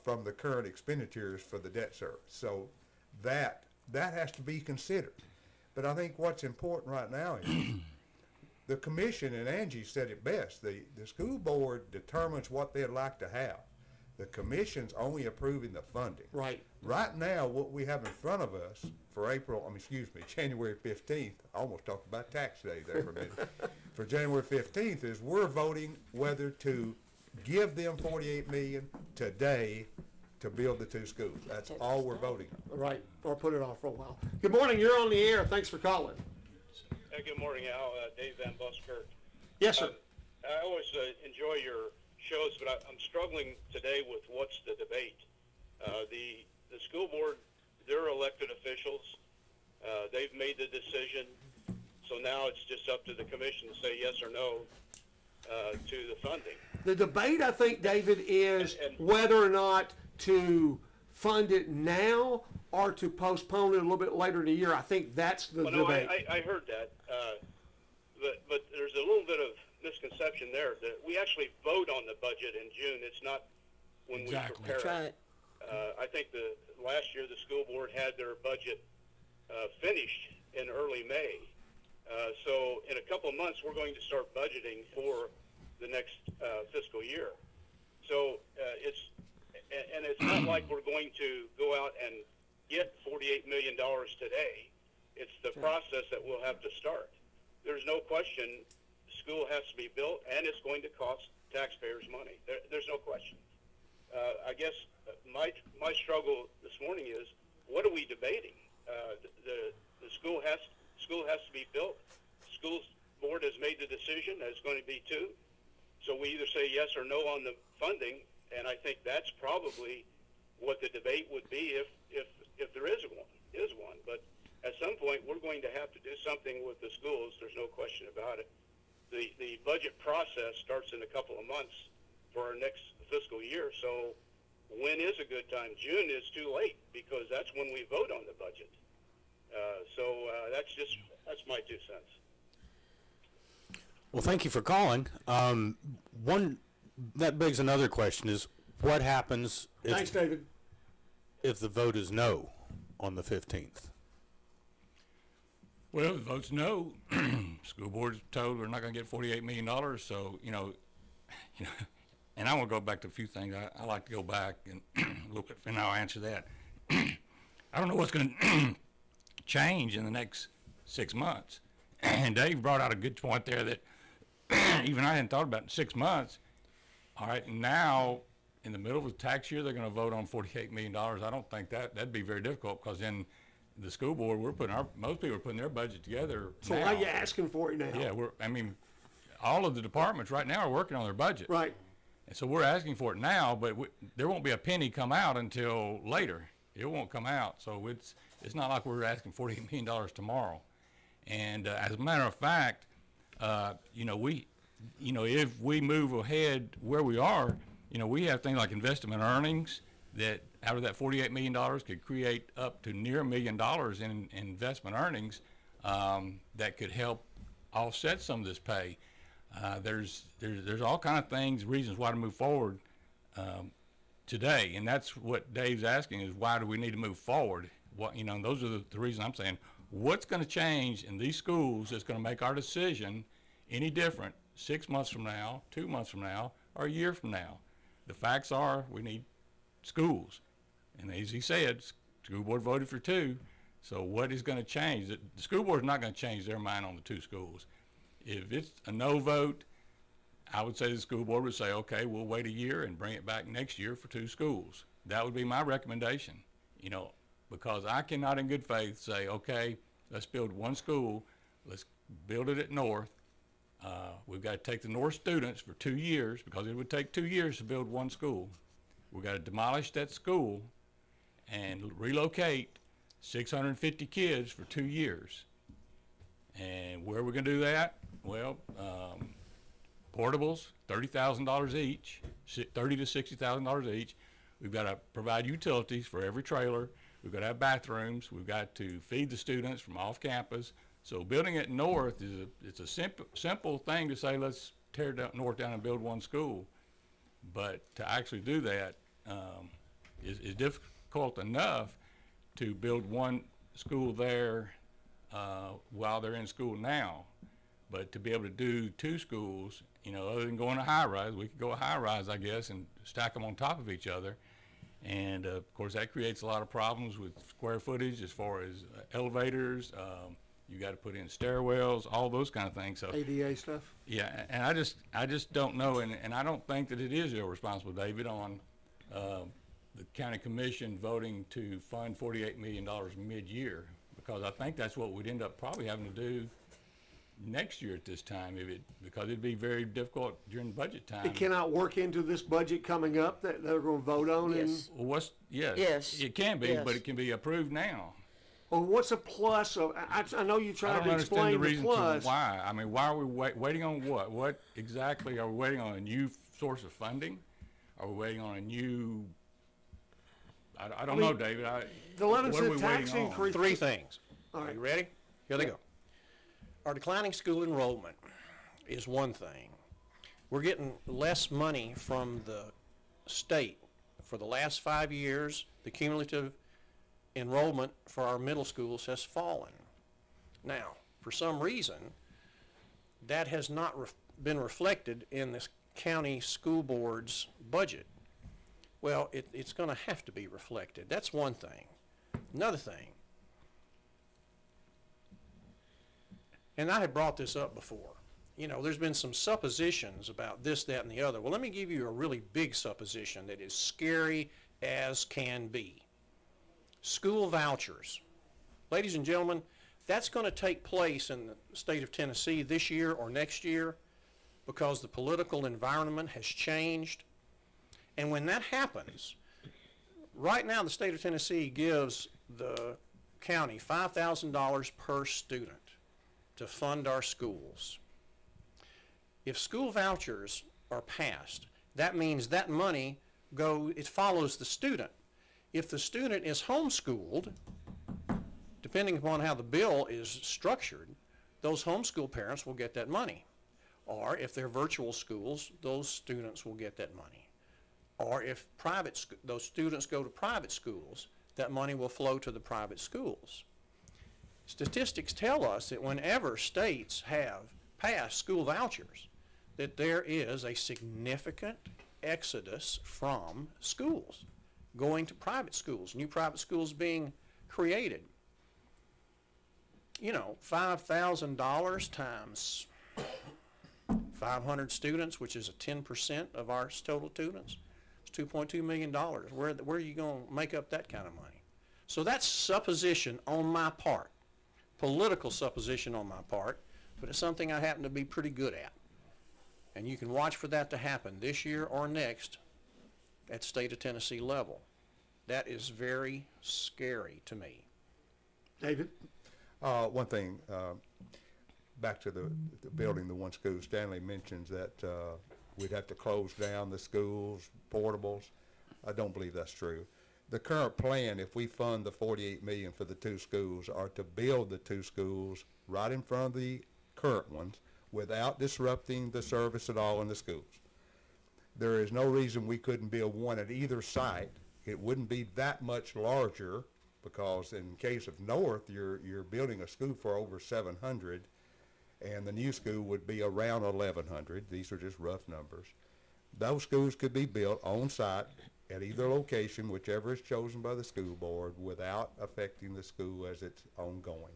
from the current expenditures for the debt service. So that has to be considered. But I think what's important right now is the commission, and Angie said it best, the school board determines what they'd like to have. The commission's only approving the funding. Right. Right now, what we have in front of us for January 15th, I almost talked about tax day there for a minute. For January 15th is we're voting whether to give them $48 million today to build the 2 schools. That's all we're voting on. Right, or put it off for a while. Good morning, you're on the air. Thanks for calling. Good morning, Al. Dave Van Busker. Yes, sir. I always enjoy your shows, but I'm struggling today with what's the debate. The school board, they're elected officials. They've made the decision, so now it's just up to the commission to say yes or no to the funding. The debate, I think, David, is And- whether or not to fund it now or to postpone it a little bit later in the year. I think that's the Well, no, debate. I heard that, but there's a little bit of misconception there that we actually vote on the budget in June. It's not when Exactly. we prepare That's it. right. I think last year the school board had their budget finished in early May. So in a couple of months, we're going to start budgeting for the next fiscal year. So it's not like we're going to go out and get $48 million today. It's the process that we'll have to start. There's no question school has to be built, and it's going to cost taxpayers money. There's no question. I guess my struggle this morning is, what are we debating? The school has to be built. School board has made the decision that it's going to be 2. So we either say yes or no on the funding, and I think that's probably what the debate would be if there is one. But at some point, we're going to have to do something with the schools. There's no question about it. The budget process starts in a couple of months for our next fiscal year. So when is a good time? June is too late because that's when we vote on the budget. That's my 2 cents. Well, thank you for calling. That begs another question is, what happens Thanks, David. if the vote is no on the 15th? Well, if the vote's no, school board's told we're not going to get $48 million. So, and I want to go back to a few things. I like to go back and look at, and I'll answer that. I don't know what's going to change in the next 6 months. And Dave brought out a good point there that even I hadn't thought about in 6 months. All right, now in the middle of the tax year, they're going to vote on $48 million. I don't think that'd be very difficult because then the school board, most people are putting their budget together So now. why are you asking for it now? Yeah, all of the departments right now are working on their budget. Right. And so we're asking for it now, but there won't be a penny come out until later. It won't come out. So it's not like we're asking $48 million tomorrow. And as a matter of fact, if we move ahead where we are, we have things like investment earnings that out of that $48 million could create up to near $1 million in investment earnings that could help offset some of this pay. There's all kind of things, reasons why to move forward today, and that's what Dave's asking is why do we need to move forward? And those are the reasons I'm saying what's going to change in these schools that's going to make our decision any different 6 months from now, 2 months from now, or a year from now. The facts are we need schools, and as he said, school board voted for 2. So what is going to change? The school board is not going to change their mind on the 2 schools. If it's a no vote, I would say the school board would say, okay, we'll wait a year and bring it back next year for 2 schools. That would be my recommendation, because I cannot in good faith say, okay, let's build 1 school, let's build it at North. We've got to take the North students for 2 years because it would take 2 years to build 1 school. We've got to demolish that school and relocate 650 kids for 2 years. And where are we going to do that? Well, portables, $30,000 each, $30,000 to $60,000 each. We've got to provide utilities for every trailer. We've got to have bathrooms. We've got to feed the students from off campus. So building it north it's a simple thing to say let's tear down North down and build 1 school, but to actually do that is difficult enough to build 1 school there while they're in school now. But to be able to do 2 schools, other than going to high rise, we could go a high rise, I guess, and stack them on top of each other. And of course, that creates a lot of problems with square footage as far as elevators. You got to put in stairwells, all those kind of things. So ADA stuff. yeah, and I just don't know, and I don't think that it is irresponsible, David, on the county commission voting to fund $48 million mid-year, because I think that's what we'd end up probably having to do next year at this time, because it'd be very difficult during budget time. It cannot work into this budget coming up that they're going to vote on. Yes. Well, yes, Yes. it can be, Yes. but it can be approved now. Well, what's a plus of? I know you I tried don't to understand explain the the reason plus. to why. I mean, why are we waiting on what? What exactly are we waiting on? A new source of funding? Are we waiting on a new? I don't know, David. The 11 what are we cent tax waiting on? increase. 3 things. All Are right. you ready? Here they go. Our declining school enrollment is one thing. We're getting less money from the state. For the last 5 years, the cumulative enrollment for our middle schools has fallen. Now, for some reason, that has not been reflected in this county school board's budget. Well, it's going to have to be reflected. That's one thing. Another thing, and I had brought this up before, there's been some suppositions about this, that, and the other. Well, let me give you a really big supposition that is scary as can be. School vouchers. Ladies and gentlemen, that's going to take place in the state of Tennessee this year or next year because the political environment has changed. And when that happens, right now the state of Tennessee gives the county $5,000 per student to fund our schools. If school vouchers are passed, that means that money it follows the student. If the student is homeschooled, depending upon how the bill is structured, those homeschool parents will get that money. Or if they're virtual schools, those students will get that money. Or if those students go to private schools, that money will flow to the private schools. Statistics tell us that whenever states have passed school vouchers, that there is a significant exodus from schools going to private schools, new private schools being created. $5,000 times 500 students, which is a 10% of our total students, it's $2.2 million. Where are you going to make up that kind of money? So that's supposition on my part, political supposition on my part, but it's something I happen to be pretty good at. And you can watch for that to happen this year or next at state of Tennessee level. That is very scary to me. David? One thing, back to the building, the one school, Stanley mentions that we'd have to close down the schools, portables. I don't believe that's true. The current plan, if we fund the 48 million for the two schools, are to build the two schools right in front of the current ones without disrupting the service at all in the schools. There is no reason we couldn't build one at either site. It wouldn't be that much larger, because in case of North, you're building a school for over 700, and the new school would be around 1,100. These are just rough numbers. Those schools could be built on site at either location, whichever is chosen by the school board, without affecting the school as it's ongoing.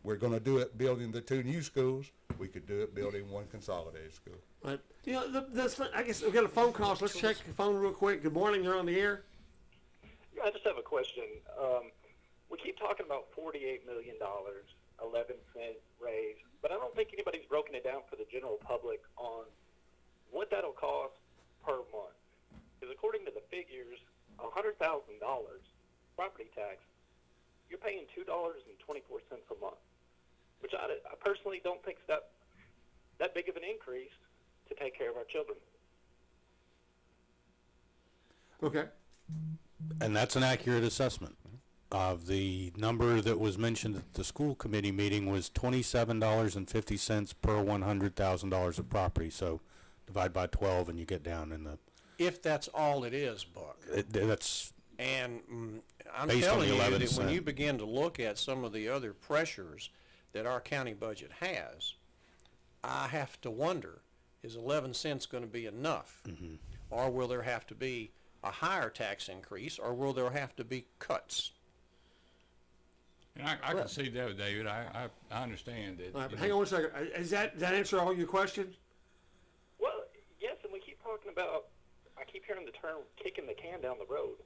We're going to do it building the two new schools. We could do it building one consolidated school. Right. You know, I guess we've got a phone call, so let's check the phone real quick. Good morning, you're on the air. I just have a question. We keep talking about $48 million, 11-cent raise, but I don't think anybody's broken it down for the general public on what that'll cost per month. Because according to the figures, $100,000 property tax, you're paying $2.24 a month, which I personally don't think is that big of an increase to take care of our children. Okay. And that's an accurate assessment. The number that was mentioned at the school committee meeting was $27.50 per $100,000 of property. So divide by 12 and you get down in the... If that's all it is, Buck. That's... And I'm Based on telling the you 11 that when cent. you begin to look at some of the other pressures that our county budget has, I have to wonder, is 11 cents going to be enough? Mm-hmm. Or will there have to be a higher tax increase, or will there have to be cuts? And I can see that with David. I understand that. All right, you but hang know, on one second. Does that answer all your questions? Well, yes, and we keep talking about, I keep hearing the term kicking the can down the road.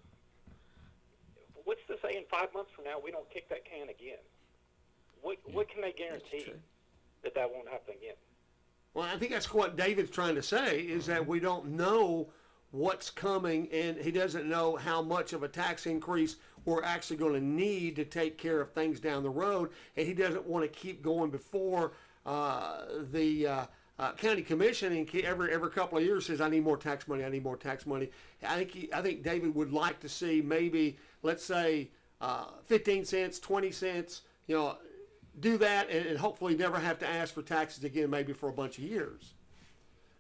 What's to say in 5 months from now we don't kick that can again? What can they guarantee that won't happen again? Well, I think that's what David's trying to say, is that we don't know what's coming, and he doesn't know how much of a tax increase we're actually going to need to take care of things down the road, and he doesn't want to keep going before the county commission and every couple of years says, I need more tax money, I need more tax money. I think David would like to see maybe, let's say, 15 cents, 20 cents, do that and hopefully never have to ask for taxes again maybe for a bunch of years.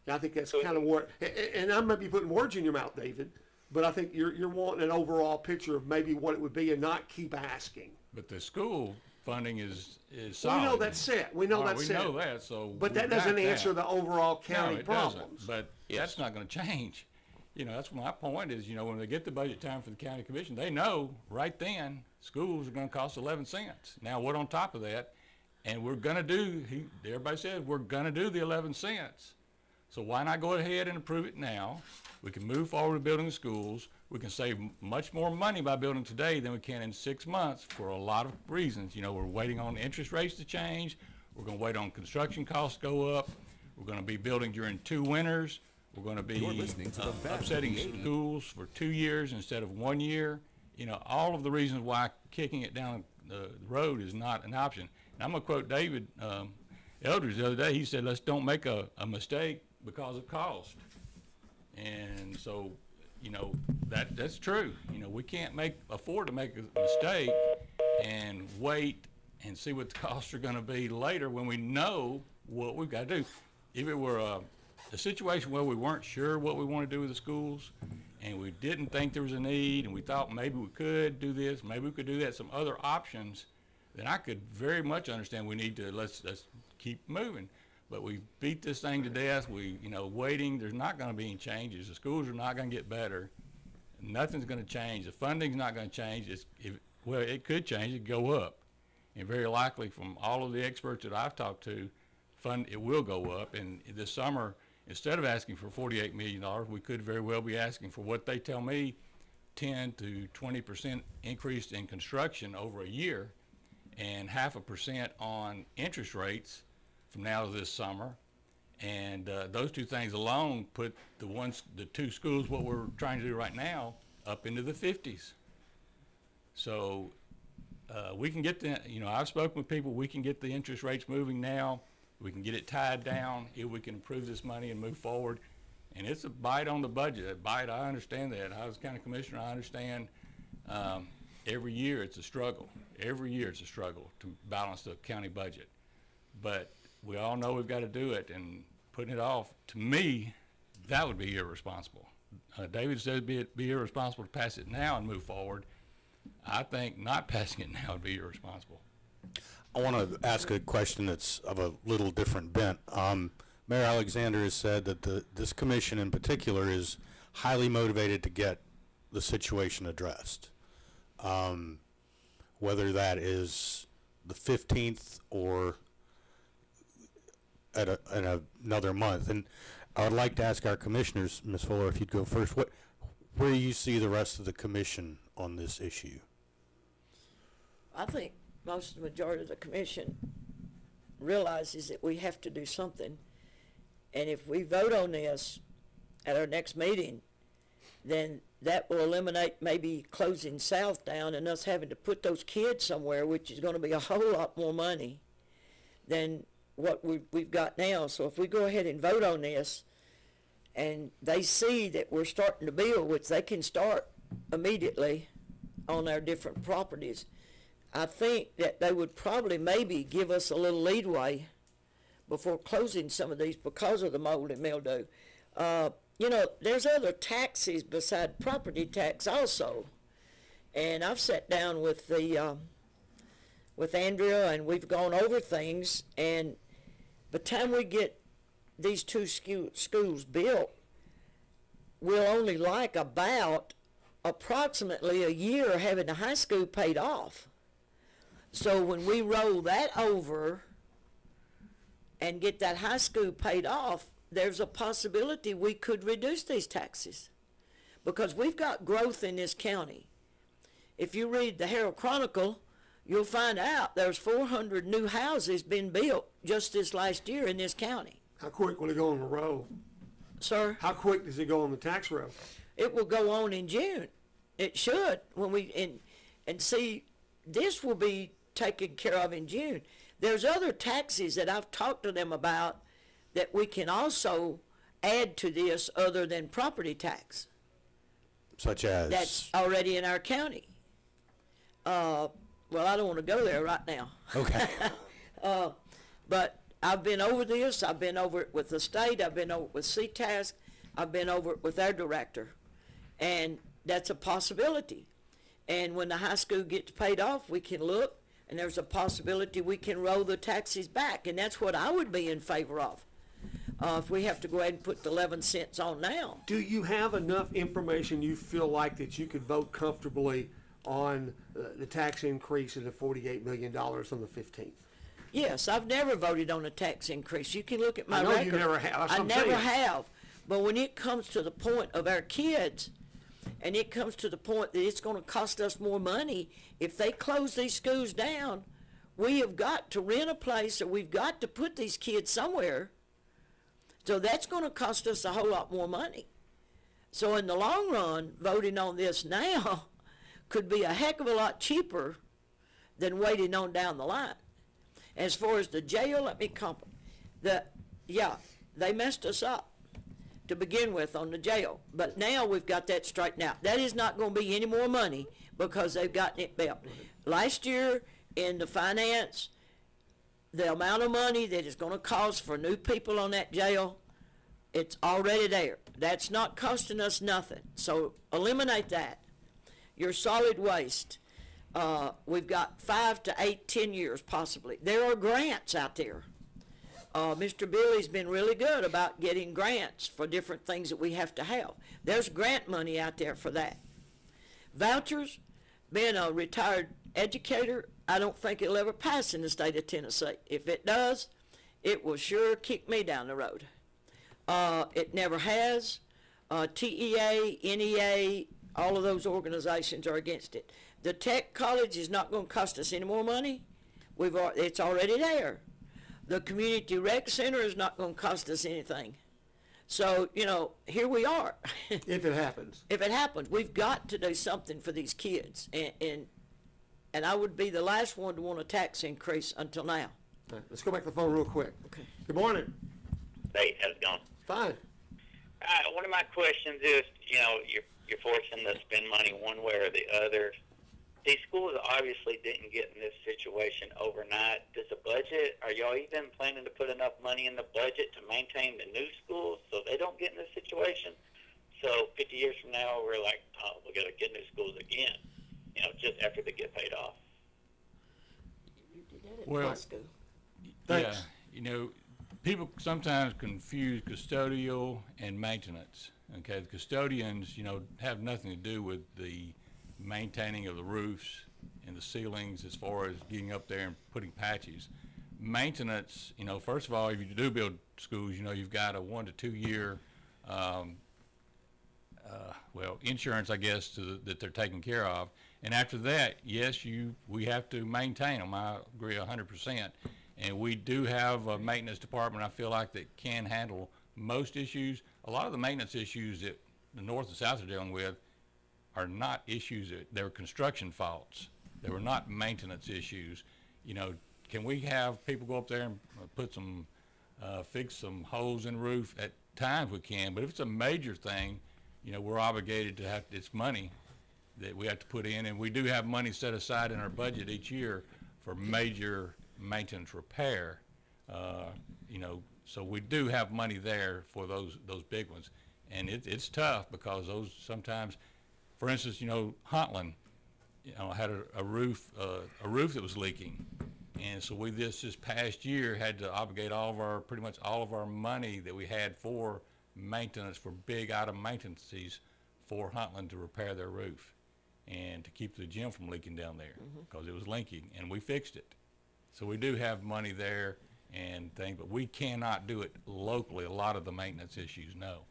And I think that's kind of what, and I might be putting words in your mouth, David, but I think you're wanting an overall picture of maybe what it would be and not keep asking. but the school funding is Well, solid. we know that's set. We know All right, that's we set. know that, so. But that we've got doesn't answer that. the overall No, county it problems. doesn't, but that's not gonna change. That's my point is, when they get the budget time for the county commission, they know right then, schools are gonna cost 11 cents. Now, what on top of that? And we're gonna do, everybody says, we're gonna do the 11 cents. So why not go ahead and approve it now? We can move forward with building the schools. We can save much more money by building today than we can in 6 months for a lot of reasons. We're waiting on interest rates to change. We're gonna wait on construction costs to go up. We're gonna be building during 2 winters. We're gonna be upsetting schools for 2 years instead of 1 year. All of the reasons why kicking it down the road is not an option. And I'm gonna quote David Eldridge the other day. He said, let's don't make a mistake because of cost. And so, that's true. We can't afford to make a mistake and wait and see what the costs are gonna be later when we know what we've got to do. If it were a situation where we weren't sure what we want to do with the schools and we didn't think there was a need and we thought maybe we could do this, maybe we could do that, some other options, then I could very much understand we need to, let's keep moving. But we beat this thing to death. Waiting, there's not going to be any changes. The schools are not going to get better. Nothing's going to change. The funding's not going to change. It could change, it could go up. And very likely from all of the experts that I've talked to, it will go up. And this summer, instead of asking for $48 million, we could very well be asking for what they tell me, 10 to 20% increase in construction over a year and 0.5% on interest rates from now to this summer. And those two things alone put the two schools, what we're trying to do right now, up into the 50s. So we can get I've spoken with people, we can get the interest rates moving now. We can get it tied down if we can improve this money and move forward. And it's a bite on the budget. A bite, I understand that. I was county commissioner, I understand. Every year it's a struggle. Every year it's a struggle to balance the county budget. But we all know we've got to do it, and putting it off, to me, that would be irresponsible. David said it'd be irresponsible to pass it now and move forward. I think not passing it now would be irresponsible. I want to ask a question that's of a little different bent. Mayor Alexander has said that this commission in particular is highly motivated to get the situation addressed. Whether that is the 15th or at another month. And I would like to ask our commissioners, Ms. Fuller, if you'd go first, where do you see the rest of the commission on this issue? I think most of the majority of the commission realizes that we have to do something. And if we vote on this at our next meeting, then that will eliminate maybe closing South down and us having to put those kids somewhere, which is going to be a whole lot more money than what we've got now. So if we go ahead and vote on this and they see that we're starting to build, which they can start immediately on our different properties, I think that they would probably maybe give us a little leadway before closing some of these because of the mold and mildew. There's other taxes beside property tax also. And I've sat down with with Andrea, and we've gone over things, and by the time we get these two schools built, we'll only like about approximately a year having the high school paid off. So when we roll that over and get that high school paid off, there's a possibility we could reduce these taxes because we've got growth in this county. If you read the Herald Chronicle, you'll find out there's 400 new houses been built just this last year in this county. How quick will it go on the roll? Sir? How quick does it go on the tax roll? It will go on in June. It should. And see, this will be taken care of in June. There's other taxes that I've talked to them about that we can also add to this other than property tax. Such as? That's already in our county. Well, I don't want to go there right now. Okay. But I've been over this. I've been over it with the state. I've been over it with CTASC. I've been over it with our director. And that's a possibility. And when the high school gets paid off, we can look, and there's a possibility we can roll the taxes back. And that's what I would be in favor of. If we have to go ahead and put the 11 cents on now. Do you have enough information you feel like that you could vote comfortably on the tax increase of the $48 million on the 15th? Yes, I've never voted on a tax increase. You can look at my I know record. you never have. That's I what I'm never saying. have. But when it comes to the point of our kids, and it comes to the point that it's going to cost us more money, if they close these schools down, we have got to rent a place, or we've got to put these kids somewhere. So that's going to cost us a whole lot more money. So in the long run, voting on this now could be a heck of a lot cheaper than waiting on down the line. As far as the jail, let me they messed us up to begin with on the jail. But now we've got that straightened out. That is not going to be any more money because they've gotten it built. Last year in the finance, the amount of money that is going to cost for new people on that jail, it's already there. That's not costing us nothing. So eliminate that. Your solid waste, we've got 5 to 8, 10 years possibly. There are grants out there. Mr. Billy's been really good about getting grants for different things that we have to have. There's grant money out there for that. Vouchers, being a retired educator, I don't think it'll ever pass in the state of Tennessee. If it does, it will sure kick me down the road. It never has. TEA, NEA, all of those organizations are against it. The tech college is not going to cost us any more money. It's already there. The community rec center is not gonna cost us anything. So, you know, here we are. If it happens. If it happens, we've got to do something for these kids. And I would be the last one to want a tax increase until now. All right, let's go back to the phone real quick. Okay. Good morning. Hey, how's it going? Fine. One of my questions is, you know, you're forcing to spend money one way or the other. These schools obviously didn't get in this situation overnight. Does the budget, are y'all even planning to put enough money in the budget to maintain the new schools so they don't get in this situation? So 50 years from now, we're like, oh, we got to get new schools again, you know, just after they get paid off. You did that at Well, high school. Thanks. Yeah, you know, people sometimes confuse custodial and maintenance. Okay, the custodians, you know, have nothing to do with the maintaining of the roofs and the ceilings as far as getting up there and putting patches. Maintenance, you know, first of all, if you do build schools, you know, you've got a 1 to 2 year, insurance, I guess, that they're taking care of. And after that, yes, we have to maintain them. I agree 100%. And we do have a maintenance department, I feel like, that can handle most issues. A lot of the maintenance issues that the North and South are dealing with are not issues they were construction faults. They were not maintenance issues. You know, can we have people go up there and put some, fix some holes in the roof? At times we can, but if it's a major thing, you know, we're obligated to have, it's money that we have to put in, and we do have money set aside in our budget each year for major maintenance repair. You know, so we do have money there for those big ones, and it's tough because those sometimes, for instance, you know, Huntland, you know, had a roof that was leaking, and so we this past year had to obligate pretty much all of our money that we had for maintenance, for big item maintenances for Huntland to repair their roof and to keep the gym from leaking down there because it was leaking, and we fixed it. So we do have money there and things, but we cannot do it locally. A lot of the maintenance issues, no.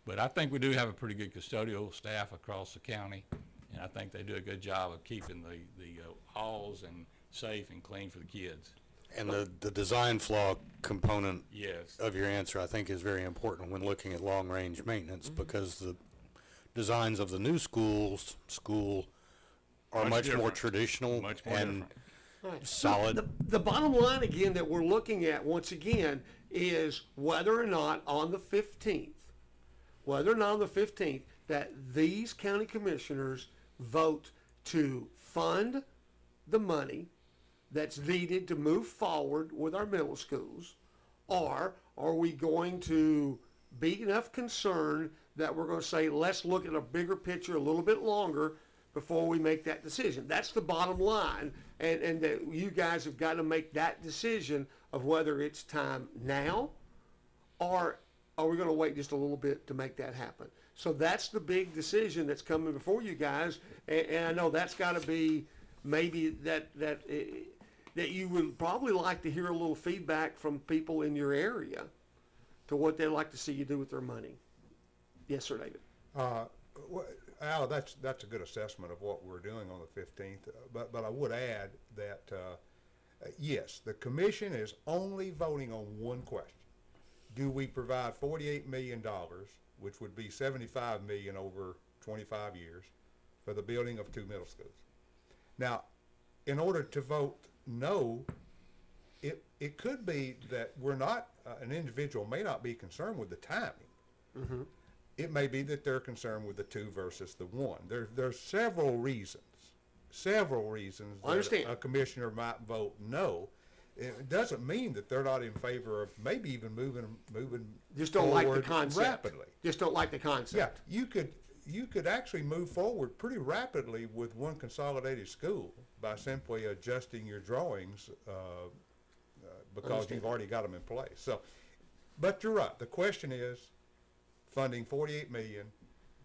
But I think we do have a pretty good custodial staff across the county, and I think they do a good job of keeping the halls and safe and clean for the kids. And the design flaw component Yes. of your answer, I think, is very important when looking at long-range maintenance, because the designs of the new school are much more different. traditional Much more and different. Right. solid. The bottom line again that we're looking at once again is whether or not on the 15th, that these county commissioners vote to fund the money that's needed to move forward with our middle schools, or are we going to be enough concerned that we're going to say, let's look at a bigger picture a little bit longer before we make that decision? That's the bottom line, and that you guys have got to make that decision of whether it's time now, or are we going to wait just a little bit to make that happen? So that's the big decision that's coming before you guys, and I know that's got to be maybe that you would probably like to hear a little feedback from people in your area to what they'd like to see you do with their money. Yes, sir, David. Al, that's a good assessment of what we're doing on the 15th, but I would add that, yes, the commission is only voting on one question. Do we provide $48 million, which would be $75 million over 25 years, for the building of 2 middle schools? Now, in order to vote no, it could be that we're not, an individual may not be concerned with the timing. It may be that they're concerned with the 2 versus the 1. There's several reasons that a commissioner might vote no. It doesn't mean that they're not in favor of maybe even moving Just don't like the forward concept. rapidly. Just don't like the concept. Yeah, you could actually move forward pretty rapidly with one consolidated school by simply adjusting your drawings because you've already got them in place. So, but you're right. The question is funding $48 million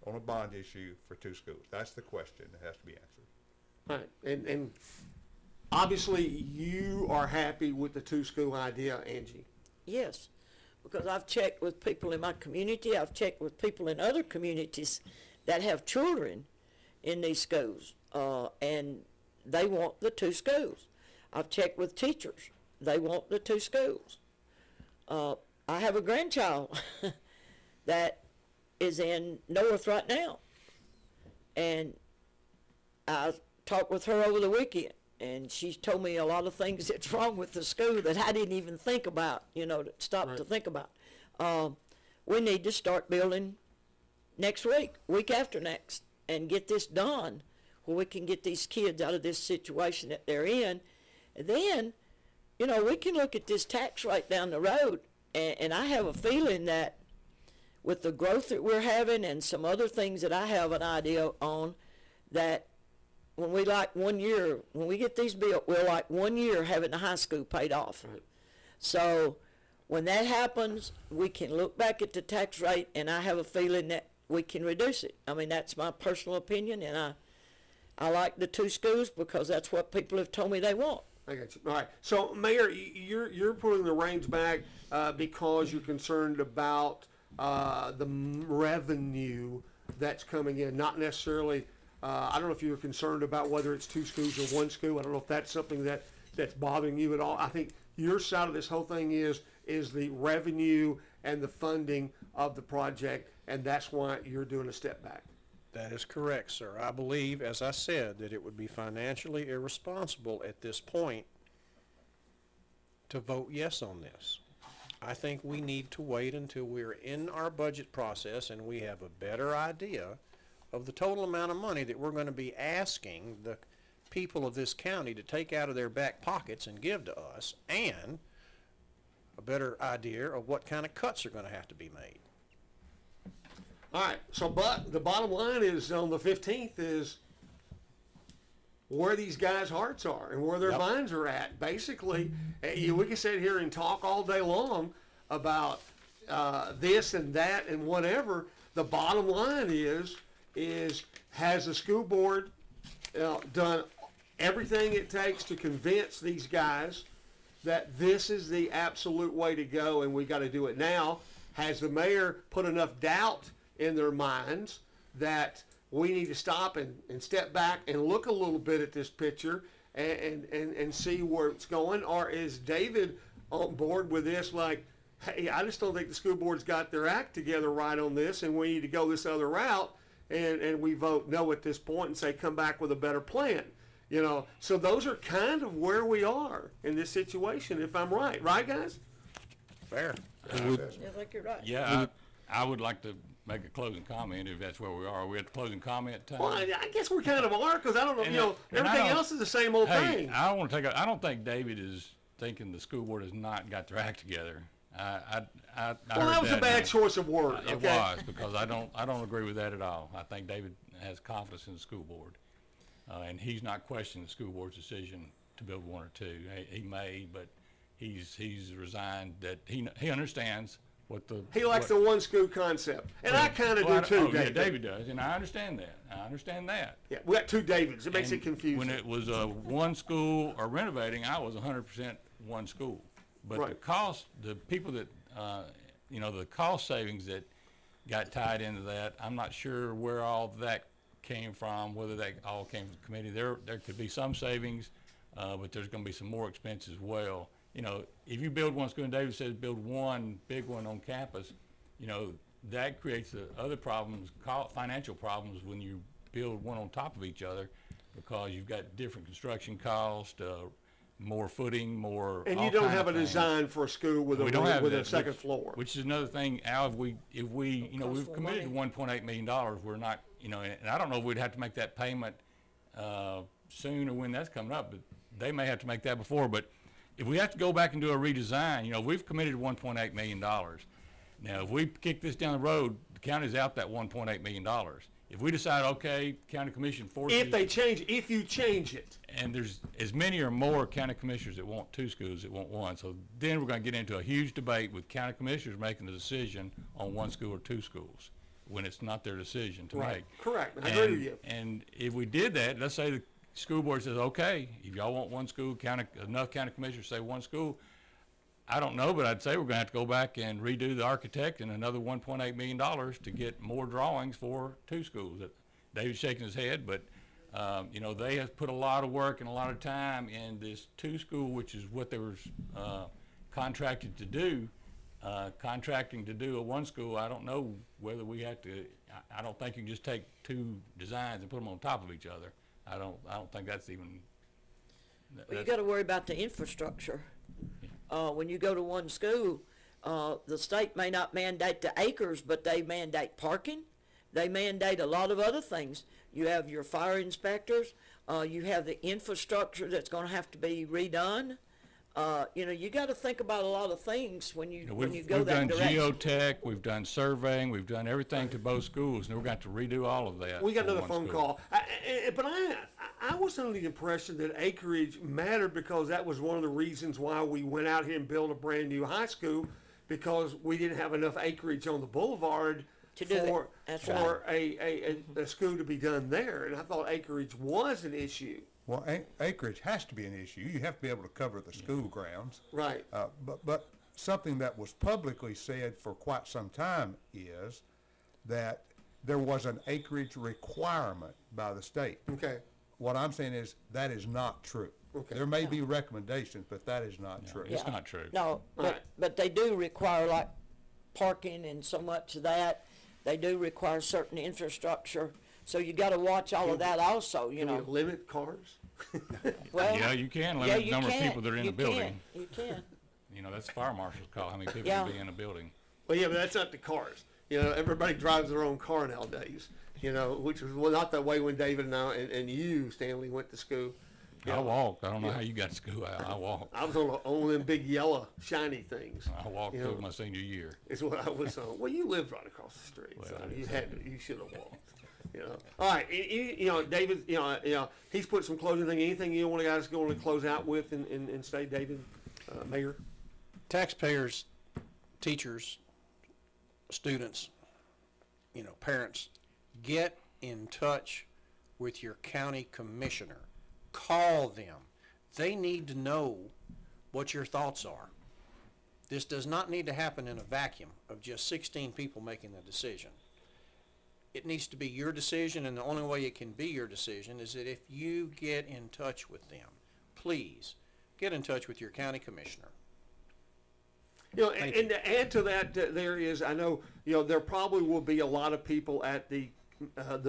on a bond issue for 2 schools. That's the question that has to be answered. Right, and obviously you are happy with the 2-school idea, Angie. Yes, because I've checked with people in my community, I've checked with people in other communities that have children in these schools, and they want the 2 schools. I've checked with teachers, they want the 2 schools. I have a grandchild that is in North right now, and I talked with her over the weekend, and she told me a lot of things that's wrong with the school that I didn't even think about, to stop to think about. We need to start building next week after next, and get this done where we can get these kids out of this situation that they're in. And then, we can look at this tax rate down the road, and I have a feeling that with the growth that we're having and some other things that I have an idea on, that when we get these built, we're like 1 year having the high school paid off. Right. So when that happens, we can look back at the tax rate, and I have a feeling that we can reduce it. I mean, that's my personal opinion, and I like the 2 schools because that's what people have told me they want. I got you. All right. So, Mayor, you're pulling the reins back because you're concerned about the revenue that's coming in, not necessarily. I don't know if you're concerned about whether it's 2 schools or 1 school. I don't know if that's something that's bothering you at all. I think your side of this whole thing is the revenue and the funding of the project, and that's why you're doing a step back. That is correct, sir. I believe, as I said, that it would be financially irresponsible at this point to vote yes on this. I think we need to wait until we're in our budget process and we have a better idea of the total amount of money that we're going to be asking the people of this county to take out of their back pockets and give to us, and a better idea of what kind of cuts are going to have to be made. All right. So, but the bottom line is on the 15th is where these guys' hearts are and where their minds are at. Basically, we can sit here and talk all day long about this and that and whatever. The bottom line is has the school board done everything it takes to convince these guys that this is the absolute way to go and we got to do it now? Has the mayor put enough doubt in their minds that we need to stop and step back and look a little bit at this picture and see where it's going? Or is David on board with this, like, hey, I just don't think the school board's got their act together right on this and we need to go this other route, and we vote no at this point and say come back with a better plan? So those are kind of where we are in this situation, if I'm right. Right, guys? Fair. I think you're right. Yeah, I would like to make a closing comment if that's where we are. Are we at the closing comment time? Well, I guess we kind of are, because I don't know, And everything else is the same old thing. I don't think David is thinking the school board has not got their act together. Well, that was a bad choice of words. It was, because I don't agree with that at all. I think David has confidence in the school board, and he's not questioning the school board's decision to build 1 or 2. He may, but he's resigned that he understands what the He likes the 1 school concept, and I kind of do too, David. Yeah, David does, and I understand that. Yeah, we got 2 Davids. It makes it confusing. When it was 1 school or renovating, I was 100% 1 school. But Right. the cost, the people that, the cost savings that got tied into that, I'm not sure where all that came from, whether that all came from the committee. There could be some savings, but there's going to be some more expense as well. If you build 1 school, and David says build 1 big one on campus, that creates the other problems, financial problems, when you build 1 on top of each other, because you've got different construction costs, more footing, more. And all you don't kind have a of things. design for a school with We don't have a that, second floor. Which is another thing, Al, if we we've committed to $1.8 million, we're not, and I don't know if we'd have to make that payment soon or when that's coming up, but they may have to make that before. But if we have to go back and do a redesign, we've committed to $1.8 million. Now, if we kick this down the road, the county's out that $1.8 million. If we decide, okay, county commission forces. If you change it. And there's as many or more county commissioners that want 2 schools that want 1. So then we're going to get into a huge debate with county commissioners making the decision on 1 school or 2 schools when it's not their decision to make. Correct. I agree with you. And if we did that, let's say the school board says, okay, if y'all want 1 school, enough county commissioners say 1 school. I don't know, but I'd say we're going to have to go back and redo the architect and another $1.8 million to get more drawings for 2 schools. David's shaking his head, but You know, they have put a lot of work and a lot of time in this two school, which is what they were contracted to do. Contracting to do a one school, I don't know whether we have to. I don't think you can just take two designs and put them on top of each other. I don't think that's even. Well, you got to worry about the infrastructure. When you go to one school, the state may not mandate the acres, but they mandate parking. They mandate a lot of other things. You have your fire inspectors. You have the infrastructure that's going to have to be redone. You know, you got to think about a lot of things when you go that direction. We've done geotech, we've done surveying, we've done everything to both schools, and we're going to redo all of that. We got for another one phone school. call. But I was under the impression that acreage mattered because that was one of the reasons why we went out here and built a brand new high school, because we didn't have enough acreage on the boulevard To do for, that. That's for a school to be done there. And I thought acreage was an issue. Well, acreage has to be an issue. You have to be able to cover the school grounds. Right. But something that was publicly said for quite some time is that there was an acreage requirement by the state. Okay. What I'm saying is that is not true. Okay. There may be recommendations, but that is not true. It's not true. No, but they do require like parking and so much of that. They do require certain infrastructure. So you got to watch all of that also, you Can know. we limit cars? Well, Yeah, you can limit yeah, the you number of can. people that are in You the building. You can. You know, that's the fire marshal's call, how many people Yeah. can be in a building. Well, yeah, but that's not the cars. You know, everybody drives their own car nowadays. You know, which was not that way when David and I and you, Stanley, went to school. You I know, walked. I don't know how you got to school. I walked. I was on them big yellow shiny things. I walked You know, through my senior year. is what I was on. Well, you lived right across the street, so Well, you had to. You should have walked. You know. All right. You know, David. You know, he's put some closing thing. Anything you want to guys going to close out with and say, David, Mayor? Taxpayers, teachers, students, you know, parents, get in touch with your county commissioner. Call them. They need to know what your thoughts are. This does not need to happen in a vacuum of just 16 people making the decision. It needs to be your decision, and the only way it can be your decision is that if you get in touch with them. Please get in touch with your county commissioner. You know, and to add to that, there is, I know, you know, there probably will be a lot of people at the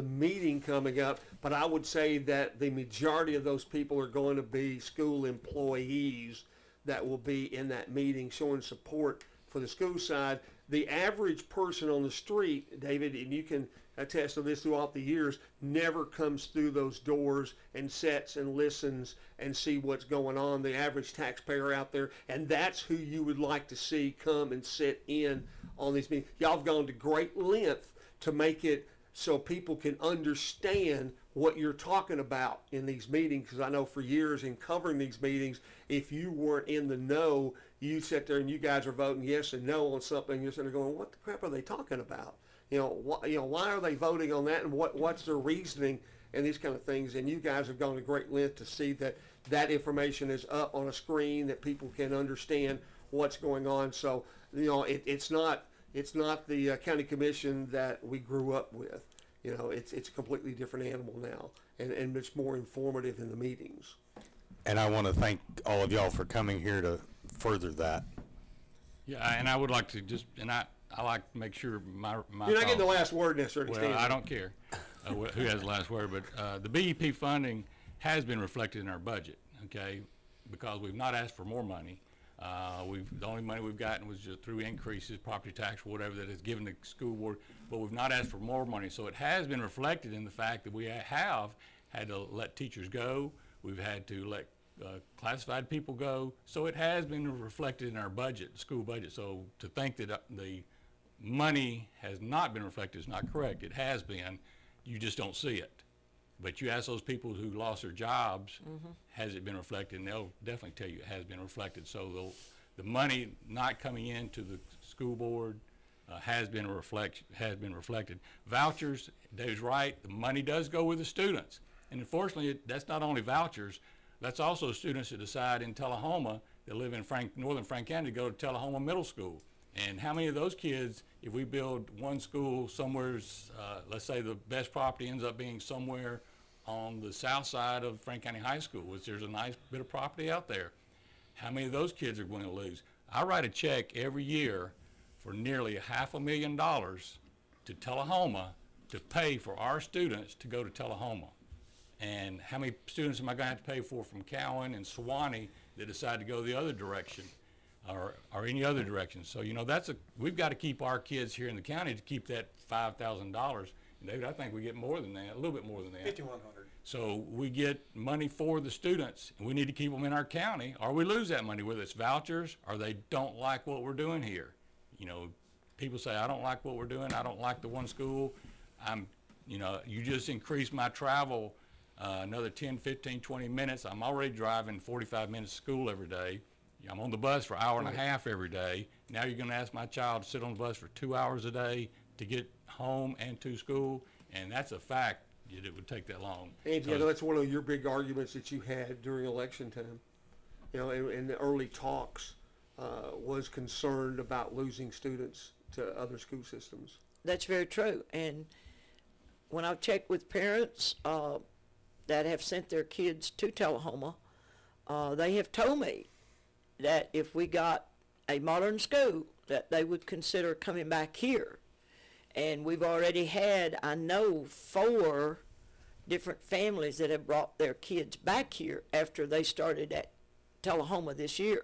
meeting coming up, but I would say that the majority of those people are going to be school employees that will be in that meeting showing support for the school side. The average person on the street, David, and you can attest to this throughout the years, never comes through those doors and sits and listens and see what's going on. The average taxpayer out there, and that's who you would like to see come and sit in on these meetings. Y'all have gone to great length to make it so people can understand what you're talking about in these meetings, because I know for years in covering these meetings, if you weren't in the know, you sit there and you guys are voting yes and no on something, and you're sitting there going, what the crap are they talking about? You know, why are they voting on that, and what's their reasoning and these kind of things? And you guys have gone to great length to see that information is up on a screen, that people can understand what's going on. So, you know, it's not the county commission that we grew up with. You know, it's a completely different animal now, and it's more informative in the meetings. And I want to thank all of y'all for coming here to further that. Yeah, and I would like to just, and I like to make sure my You're not getting the thoughts- last word necessarily, Well, Stanley. I don't care who has the last word, but the BEP funding has been reflected in our budget, okay? Because we've not asked for more money. The only money we've gotten was just through increases, property tax, or whatever that is given to school board, but we've not asked for more money. So it has been reflected in the fact that we have had to let teachers go. We've had to let classified people go. So it has been reflected in our budget, school budget. So to think that the money has not been reflected is not correct. It has been. You just don't see it. But you ask those people who lost their jobs, has it been reflected? And they'll definitely tell you it has been reflected. So the money not coming into the school board has been reflected. Vouchers, Dave's right, the money does go with the students. And unfortunately, that's not only vouchers, that's also students that decide in Tullahoma that live in northern Frank County to go to Tullahoma Middle School. And how many of those kids, if we build one school somewhere, let's say the best property ends up being somewhere on the south side of Frank County High School, which there's a nice bit of property out there. How many of those kids are going to lose? I write a check every year for nearly $500,000 to Tullahoma to pay for our students to go to Tullahoma. And how many students am I going to have to pay for from Cowan and Sewanee that decide to go the other direction or any other direction? So, you know, we've got to keep our kids here in the county to keep that $5,000. And David, I think we get more than that, a little bit more than that. 5,100. So we get money for the students, and we need to keep them in our county, or we lose that money, whether it's vouchers or they don't like what we're doing here. You know, people say, I don't like what we're doing. I don't like the one school. You know, you just increased my travel another 10, 15, 20 minutes. I'm already driving 45 minutes to school every day. I'm on the bus for an hour and a half every day. Now you're going to ask my child to sit on the bus for 2 hours a day to get home and to school, and that's a fact. It would take that long. Andy, I know that's one of your big arguments that you had during election time. You know, in the early talks, was concerned about losing students to other school systems. That's very true. And when I've checked with parents that have sent their kids to Tullahoma, they have told me that if we got a modern school, that they would consider coming back here. And we've already had, I know, 4 different families that have brought their kids back here after they started at Tullahoma this year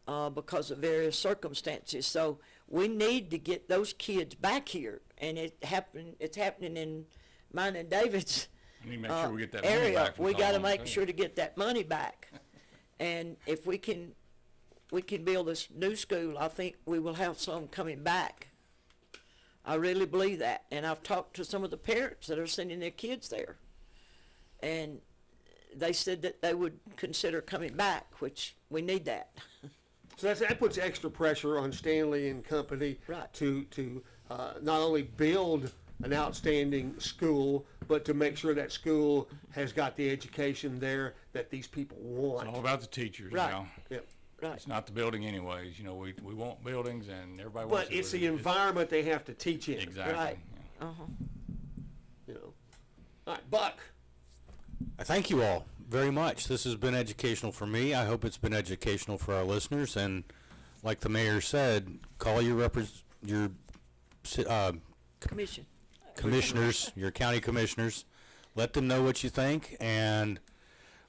because of various circumstances. So we need to get those kids back here, and it's happening in mine and David's We need to make sure we get that money area. back from We got to Tullahoma, make too. sure to get that money back. And if we can build this new school, I think we will have some coming back. I really believe that. And I've talked to some of the parents that are sending their kids there. And they said that they would consider coming back, which we need that. So that puts extra pressure on Stanley and company Right. to not only build an outstanding school, but to make sure that school has got the education there that these people want. It's all about the teachers Right. now. Yep. Right. It's not the building anyways. You know, we want buildings and everybody wants But it, it's the environment they have to teach in. Exactly. Right. yeah. You know. All right, Buck. I thank you all very much. This has been educational for me. I hope it's been educational for our listeners. And like the mayor said, call your Commission. commissioners, your county commissioners. Let them know what you think and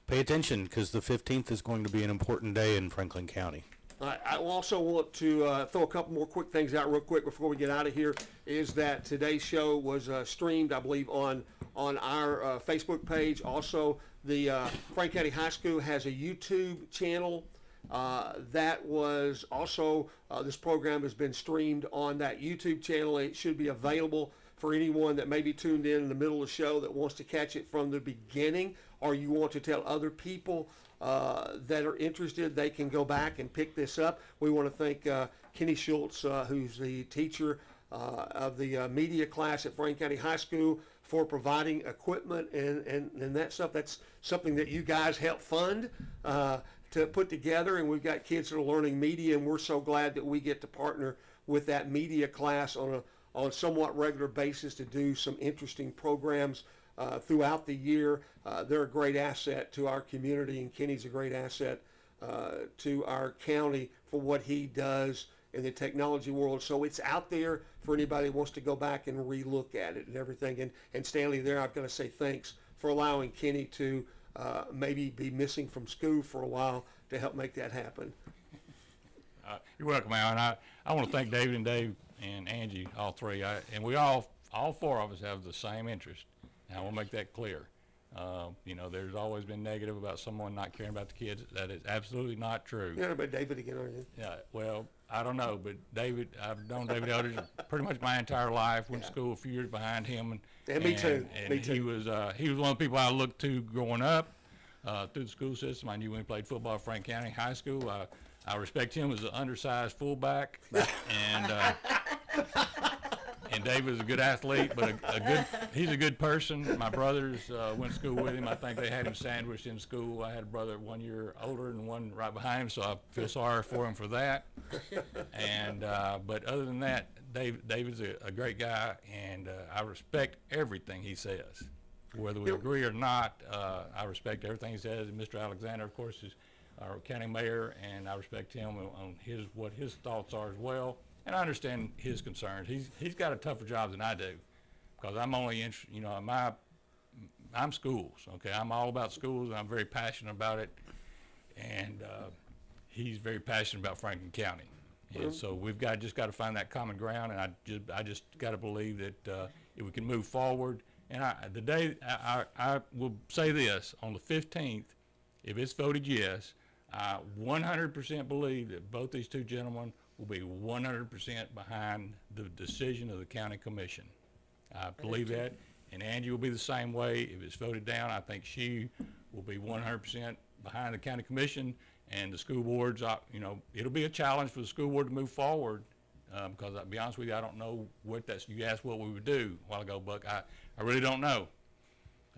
pay attention, because the 15th is going to be an important day in Franklin County. I also want to throw a couple more quick things out real quick before we get out of here, is that today's show was streamed, I believe, on our Facebook page. Also, the Frank County High School has a YouTube channel. That was also, this program has been streamed on that YouTube channel. It should be available for anyone that may be tuned in the middle of the show that wants to catch it from the beginning, or you want to tell other people that are interested. They can go back and pick this up. We want to thank Kenny Schultz, who's the teacher of the media class at Frank County High School, for providing equipment and that stuff. That's something that you guys help fund to put together, and we've got kids that are learning media, and we're so glad that we get to partner with that media class on a somewhat regular basis to do some interesting programs throughout the year. They're a great asset to our community, and Kenny's a great asset to our county for what he does in the technology world. So it's out there for anybody who wants to go back and relook at it and everything. And Stanley, there, I've got to say thanks for allowing Kenny to maybe be missing from school for a while to help make that happen. You're welcome, Alan. I want to thank David and Dave and Angie, all three. And we all 4 of us have the same interest. And I want to make that clear. You know, there's always been negative about someone not caring about the kids. That is absolutely not true. You're not about David again, are you? Yeah, well, I don't know, but David, I've known David Eldridge pretty much my entire life. Went to school a few years behind him, Yeah, me too. And Me too. he was one of the people I looked to growing up through the school system. I knew when he played football at Frank County High School. I respect him as an undersized fullback, and Dave is a good athlete, but he's a good person. My brothers went to school with him. I think they had him sandwiched in school. I had a brother 1 year older and one right behind him, so I feel sorry for him for that. And but other than that, David's a great guy, and I respect everything he says. Whether we agree or not, I respect everything he says. And Mr. Alexander, of course, is our county mayor, and I respect him on what his thoughts are as well. And I understand his concerns. He's got a tougher job than I do, because I'm only interested, I'm schools, okay? I'm all about schools, and I'm very passionate about it. And he's very passionate about Franklin County. And so we've just got to find that common ground, and I just got to believe that if we can move forward. And I will say this, on the 15th, if it's voted yes, I 100% believe that both these two gentlemen will be 100% behind the decision of the county commission. I believe that, and Angie will be the same way. If it's voted down, I think she will be 100% behind the county commission, and the school boards. It'll be a challenge for the school board to move forward, because I'll be honest with you, I don't know what you asked what we would do a while ago, Buck. I really don't know.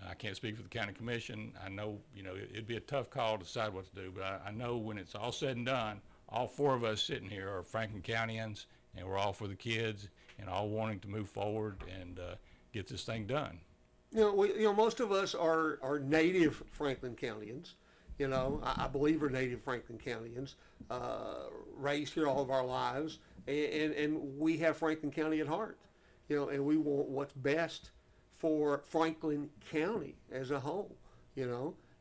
I can't speak for the county commission. I know, it'd be a tough call to decide what to do, but I know when it's all said and done, all four of us sitting here are Franklin Countyans, and we're all for the kids and all wanting to move forward and get this thing done. Most of us are native Franklin Countyans. I believe we're native Franklin Countyans, raised here all of our lives, and we have Franklin County at heart, and we want what's best for Franklin County as a whole,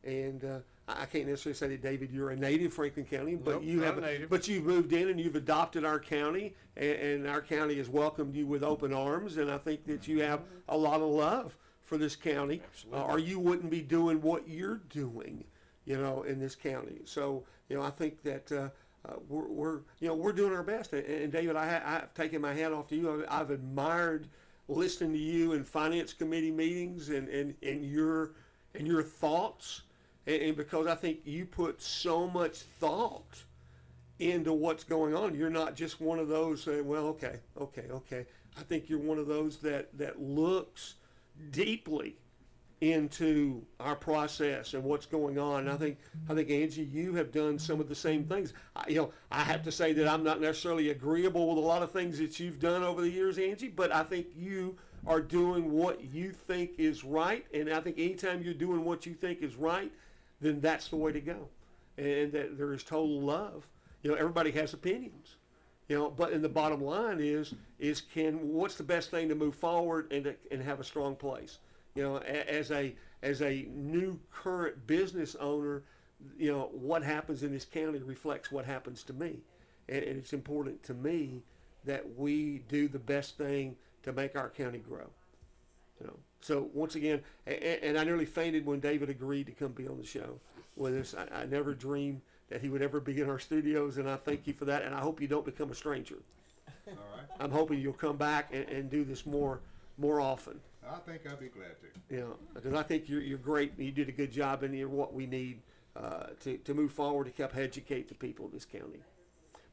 and I can't necessarily say that, David, you're a native Franklin County, but Nope, you not have, a native. but you've moved in and you've adopted our county, and our county has welcomed you with open arms, and I think that you have a lot of love for this county, or you wouldn't be doing what you're doing, in this county. So, I think that we're doing our best, and David, I've taken my hat off to you. I've admired listening to you in finance committee meetings and your thoughts. And because I think you put so much thought into what's going on, you're not just one of those saying, well, okay. I think you're one of those that looks deeply into our process and what's going on. And I think Angie, you have done some of the same things. I have to say that I'm not necessarily agreeable with a lot of things that you've done over the years, Angie, but I think you are doing what you think is right. And I think anytime you're doing what you think is right, then that's the way to go. And that there is total love. Everybody has opinions. But in the bottom line is what's the best thing to move forward and have a strong place? As a new current business owner, what happens in this county reflects what happens to me. And it's important to me that we do the best thing to make our county grow. So once again, and I nearly fainted when David agreed to come be on the show with us. I never dreamed that he would ever be in our studios, and I thank you for that, and I hope you don't become a stranger. All right. I'm hoping you'll come back and do this more often. I think I'd be glad to. Because I think you're great, and you did a good job, and you're what we need to move forward to help educate the people of this county.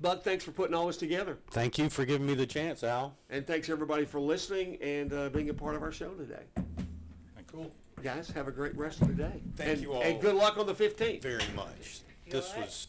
Buck, thanks for putting all this together. Thank you for giving me the chance, Al. And thanks everybody for listening and being a part of our show today. Cool. Guys, have a great rest of the day. Thank you all. And good luck on the 15th. Very much. This was